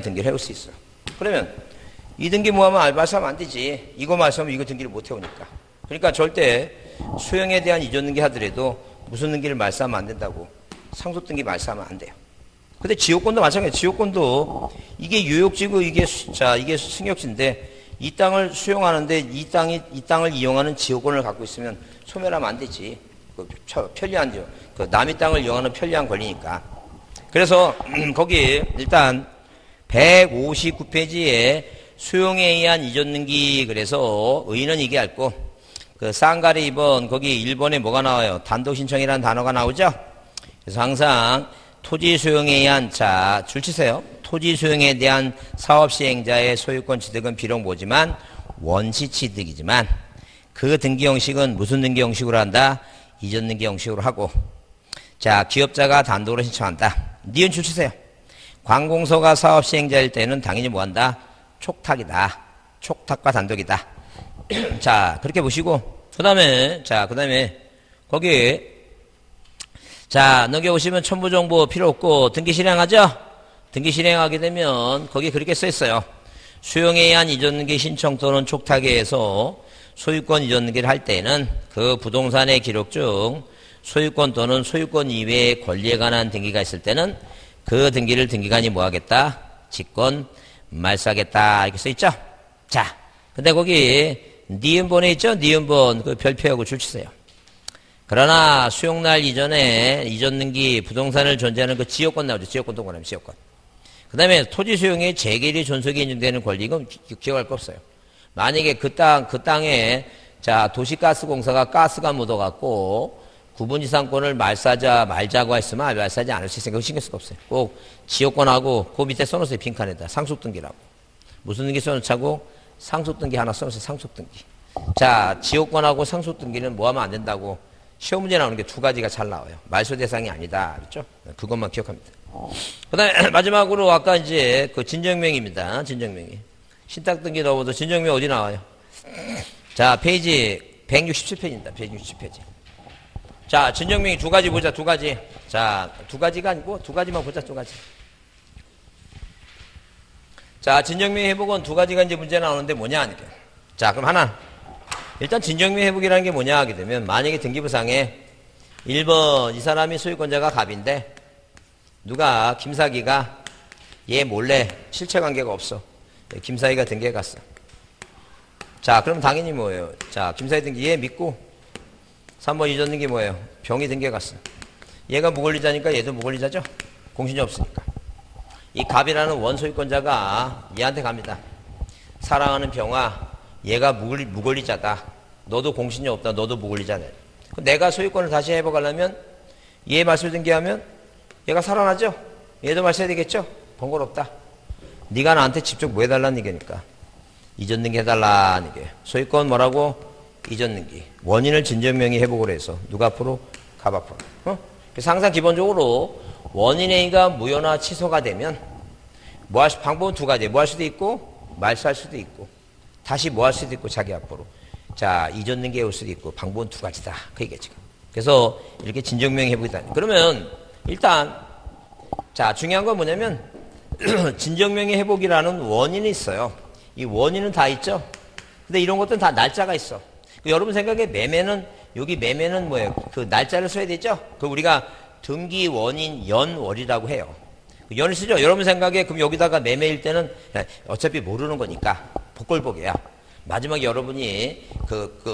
등기를 해올 수 있어. 그러면 이 등기 뭐 하면 말소하면 안 되지. 이거 말소하면 이거 등기를 못 해오니까. 그러니까 절대 수용에 대한 이전 등기 하더라도 무슨 등기를 말소하면 안 된다고. 상속 등기 말소하면 안 돼요. 근데 지역권도 마찬가지예요. 지역권도 이게 유역지고 이게 승역지인데 이 땅을 수용하는데 이 땅을 이용하는 지역권을 갖고 있으면 소멸하면 안 되지. 편리한죠. 남의 땅을 이용하는 편리한 권리니까. 그래서 거기 일단 159페이지에 수용에 의한 이전 등기 그래서 의의는 이게 얇고 쌍가리 2번 거기 1번에 뭐가 나와요? 단독 신청이라는 단어가 나오죠? 그래서 항상 토지 수용에 의한 줄 치세요. 토지 수용에 대한 사업 시행자의 소유권 취득은 비록 뭐지만 원시 취득이지만 그 등기 형식은 무슨 등기 형식으로 한다? 이전 등기 형식으로 하고 자 기업자가 단독으로 신청한다. 니은 줄 치세요. 관공서가 사업 시행자일 때는 당연히 뭐한다? 촉탁이다. 촉탁과 단독이다. 자 그렇게 보시고 그 다음에 거기 넘겨보시면 첨부정보 필요 없고 등기 실행하죠? 등기 실행하게 되면 거기 그렇게 써있어요. 수용에 의한 이전 등기 신청 또는 촉탁에 의해서 소유권 이전 등기를 할 때에는 그 부동산의 기록 중 소유권 또는 소유권 이외의 권리에 관한 등기가 있을 때는 그 등기를 등기관이 뭐 하겠다? 직권 말소하겠다. 이렇게 써있죠? 자, 근데 거기 니은번에 있죠? 니은번 그 별표하고 줄 치세요. 그러나 수용날 이전에 이전 등기 부동산을 존재하는 그 지역권 나오죠. 지역권 동그라미 지역권. 그 다음에 토지 수용의 재계리 존속이 인정되는 권리 이건 기억할 거 없어요. 만약에 그 땅에 도시가스공사가 가스가 묻어갖고 구분이상권을 말자고 했으면 말사하지 않을 수 있으니까 신경 쓸 거 없어요. 꼭 지역권하고 그 밑에 써놓으세요. 빈칸에다 상속등기라고. 무슨 등기 써놓자고? 상속등기 하나 써놓으세요. 상속등기. 자 지역권하고 상속등기는 뭐 하면 안 된다고? 시험 문제 나오는 게 두 가지가 잘 나와요. 말소 대상이 아니다. 그렇죠? 그것만 기억합니다. 그 다음에 마지막으로 아까 이제 그 진정명입니다. 진정명이. 신탁등기 넣어도 진정명 어디 나와요? 자, 페이지 167페이지입니다. 167페이지. 자, 진정명이 두 가지 보자, 두 가지. 자, 두 가지가 아니고 두 가지만 보자, 두 가지. 자, 진정명 회복은 두 가지가 이제 문제 나오는데 뭐냐 하니까. 자, 그럼 하나. 일단 진정명 회복이라는 게 뭐냐 하게 되면 만약에 등기부상에 1번 이 사람이 소유권자가 갑인데 누가 김사기가 얘 몰래 실체관계가 없어. 김사기가 등기해 갔어. 자 그럼 당연히 뭐예요? 자 김사기 등기 얘 믿고 3번 이전 등기 뭐예요? 병이 등기해 갔어. 얘가 무권리자니까 얘도 무권리자죠? 공신이 없으니까. 이 갑이라는 원소유권자가 얘한테 갑니다. 사랑하는 병아 얘가 무권리자다. 너도 공신이 없다. 너도 무권리자네. 내가 소유권을 다시 회복하려면 얘 말소 등기하면 얘가 살아나죠? 얘도 말소해야 되겠죠? 번거롭다. 네가 나한테 직접 뭐 해달라는 얘기니까. 이전 등기 해달라는 얘기예요. 소유권 뭐라고? 이전 등기. 원인을 진전명의 회복을 해서 누가 앞으로? 갑 앞으로. 그래서 항상 기본적으로 원인의 의가 무효나 취소가 되면 방법은 두 가지. 뭐 할 수도 있고 말소할 수도 있고 다시 뭐 할 수도 있고 자기 앞으로. 자, 잊었는 게 올 수도 있고, 방법은 두 가지다. 그 얘기야, 지금. 그래서 이렇게 진정명의 회복이다. 그러면 일단, 자, 중요한 건 뭐냐면, 진정명의 회복이라는 원인이 있어요. 이 원인은 다 있죠? 근데 이런 것들은 다 날짜가 있어. 여러분 생각에 매매는, 여기 매매는 뭐예요? 그 날짜를 써야 되죠? 그 우리가 등기 원인 연월이라고 해요. 연을 쓰죠? 여러분 생각에 그럼 여기다가 매매일 때는 어차피 모르는 거니까 복골복이야. 마지막에 여러분이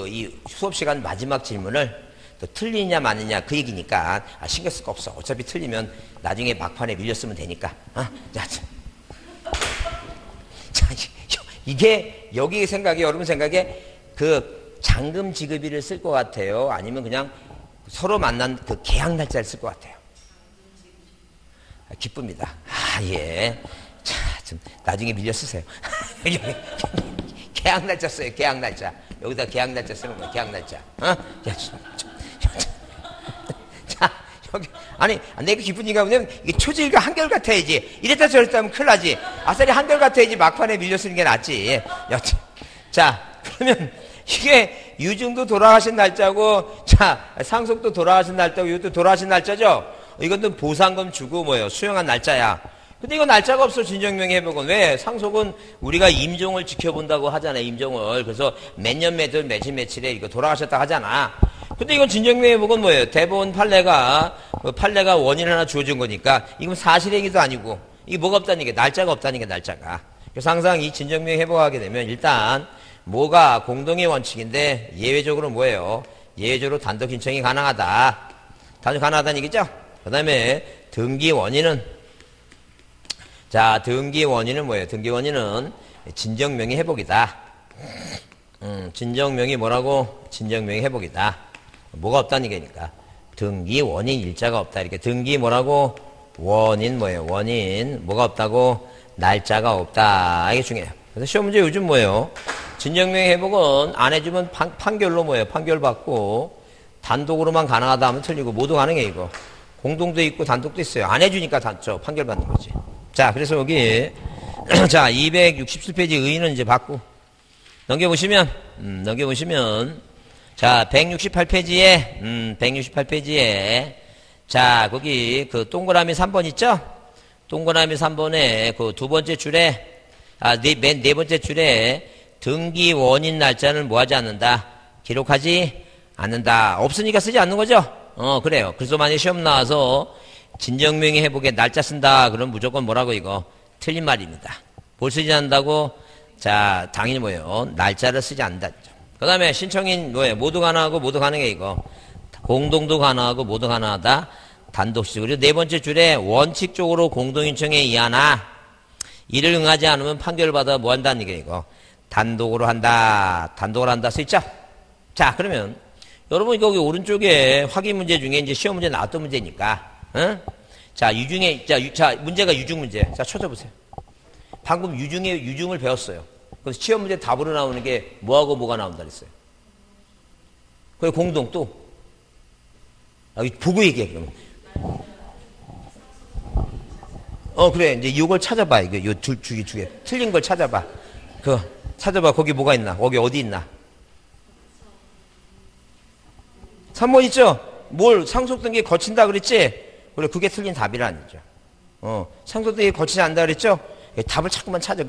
이 수업 시간 마지막 질문을 또 틀리냐 마느냐 그 얘기니까 신경 쓸 거 없어. 어차피 틀리면 나중에 막판에 밀렸으면 되니까. 자, 이게 여기 생각에 여러분 생각에 그 잔금 지급일을 쓸 것 같아요? 아니면 그냥 서로 만난 그 계약 날짜를 쓸 것 같아요? 기쁩니다. 예. 자, 좀 나중에 밀려 쓰세요. 계약 날짜 써요. 계약 날짜. 여기다 계약 날짜 쓰는 거예요. 계약 날짜. 자, 여기 아니 내가 기쁘니까 뭐냐면 이게 초지일과 한결같아야지. 이랬다 저랬다 하면 큰일 나지. 아싸리 한결같아야지 막판에 밀려 쓰는 게 낫지. 여튼 자, 그러면 이게 유증도 돌아가신 날짜고, 자, 상속도 돌아가신 날짜고, 이것도 돌아가신 날짜죠? 이것도 보상금 주고 뭐예요? 수령한 날짜야. 근데 이거 날짜가 없어, 진정명의 회복은. 왜? 상속은 우리가 임종을 지켜본다고 하잖아요, 임종을. 그래서 몇 년 몇 월 며칠에 이거 돌아가셨다 하잖아. 근데 이건 진정명의 회복은 뭐예요? 대법원 판례가 원인 하나 주어진 거니까, 이건 사실행위도 아니고, 이게 뭐가 없다는 게, 날짜가 없다는 게, 날짜가. 그래서 항상 이 진정명의 회복하게 되면 일단, 뭐가 공동의 원칙인데 예외적으로 뭐예요? 예외적으로 단독 신청이 가능하다. 단독 가능하다는 얘기죠? 그 다음에 등기 원인은, 자, 등기 원인은 뭐예요? 등기 원인은 진정명의 회복이다. 진정명이 뭐라고? 진정명의 회복이다. 뭐가 없다는 얘기니까. 등기 원인 일자가 없다. 이렇게 등기 뭐라고? 원인 뭐예요? 원인 뭐가 없다고? 날짜가 없다. 이게 중요해요. 그래서 시험 문제 요즘 뭐예요? 진정명의 회복은 안 해주면 판결로 뭐예요? 판결 받고 단독으로만 가능하다 하면 틀리고 모두 가능해 이거. 공동도 있고 단독도 있어요. 안 해주니까 판결 받는 거지. 자, 그래서 여기 자 267페이지 의의는 이제 받고 넘겨보시면 자 168페이지에 자 거기 그 동그라미 3번 있죠? 동그라미 3번에 그 두 번째 줄에 맨 네 번째 줄에 등기 원인 날짜는 뭐 하지 않는다? 기록하지 않는다. 없으니까 쓰지 않는 거죠? 그래요. 그래서 만약에 시험 나와서 진정명의 회복에 날짜 쓴다. 그럼 무조건 뭐라고 이거? 틀린 말입니다. 뭘 쓰지 않는다고? 자, 당연히 뭐예요? 날짜를 쓰지 않는다. 그 다음에 신청인 뭐예요? 모두 가능하고 모두 가능해 이거. 공동도 가능하고 모두 가능하다. 단독식. 그리고 네 번째 줄에 원칙적으로 공동신청에 의하나 이를 응하지 않으면 판결받아 뭐 한다는 얘기예요 이거. 단독으로 한다. 단독으로 한다. 쓰있죠? 자, 그러면 여러분 거기 오른쪽에 확인 문제 중에 이제 시험 문제 나왔던 문제니까, 응? 자, 유중에 자, 문제가 유중 문제. 자, 쳐져보세요. 방금 유중을 배웠어요. 그래서 시험 문제 답으로 나오는 게 뭐하고 뭐가 나온다 그랬어요. 그게 공동 또. 보고 얘기해 그러면. 그래. 이제 이걸 찾아봐. 이거 요 두 개. 틀린 걸 찾아봐. 찾아봐. 거기 뭐가 있나? 거기 어디 있나? 3번 있죠? 뭘 상속등기 거친다 그랬지? 그래, 그게 틀린 답이라는 거죠. 상속등기 거치지 않는다 그랬죠? 답을 자꾸만 찾아.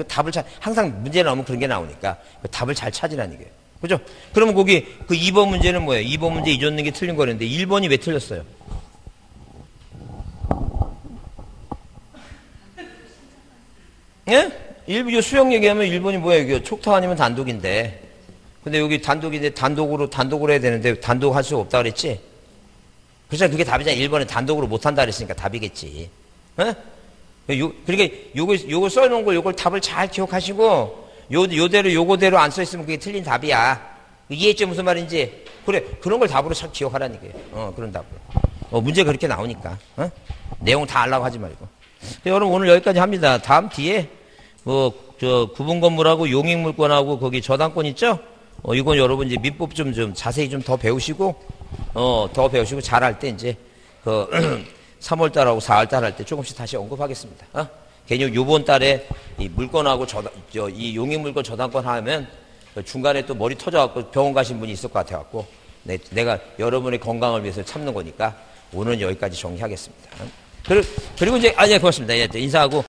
항상 문제 나오면 그런 게 나오니까 그 답을 잘 찾으라는 얘기예요. 그죠? 그러면 거기 그 2번 문제는 뭐예요? 2번 문제 잊었는 게 틀린 거랬는데 1번이 왜 틀렸어요? 예? 요 수형 얘기하면 1번이 뭐야? 이게 촉탁 아니면 단독인데. 근데 여기 단독인데 단독으로 해야 되는데 단독 할 수 없다 그랬지? 그래서 그게 답이잖아. 1번에 단독으로 못 한다 그랬으니까 답이겠지. 예? 그러니까 요거 써놓은 걸 요걸 답을 잘 기억하시고 요거대로 안 써있으면 그게 틀린 답이야. 이해했죠? 무슨 말인지? 그래, 그런 걸 답으로 잘 기억하라는 얘기예요. 그런 답으로. 문제가 그렇게 나오니까. 내용 다 알라고 하지 말고. 여러분 오늘 여기까지 합니다. 다음 뒤에 구분건물하고 용익물권하고 거기 저당권 있죠? 이건 여러분 이제 민법 좀 자세히 좀 더 배우시고 잘할 때 이제 3월달하고 4월달 할 때 조금씩 다시 언급하겠습니다. 괜히 요번 달에 이 물건하고 이 용익물권 저당권 하면 중간에 또 머리 터져갖고 병원 가신 분이 있을 것 같아갖고 내가 여러분의 건강을 위해서 참는 거니까 오늘은 여기까지 정리하겠습니다. 그리고 이제, 고맙습니다. 인사하고.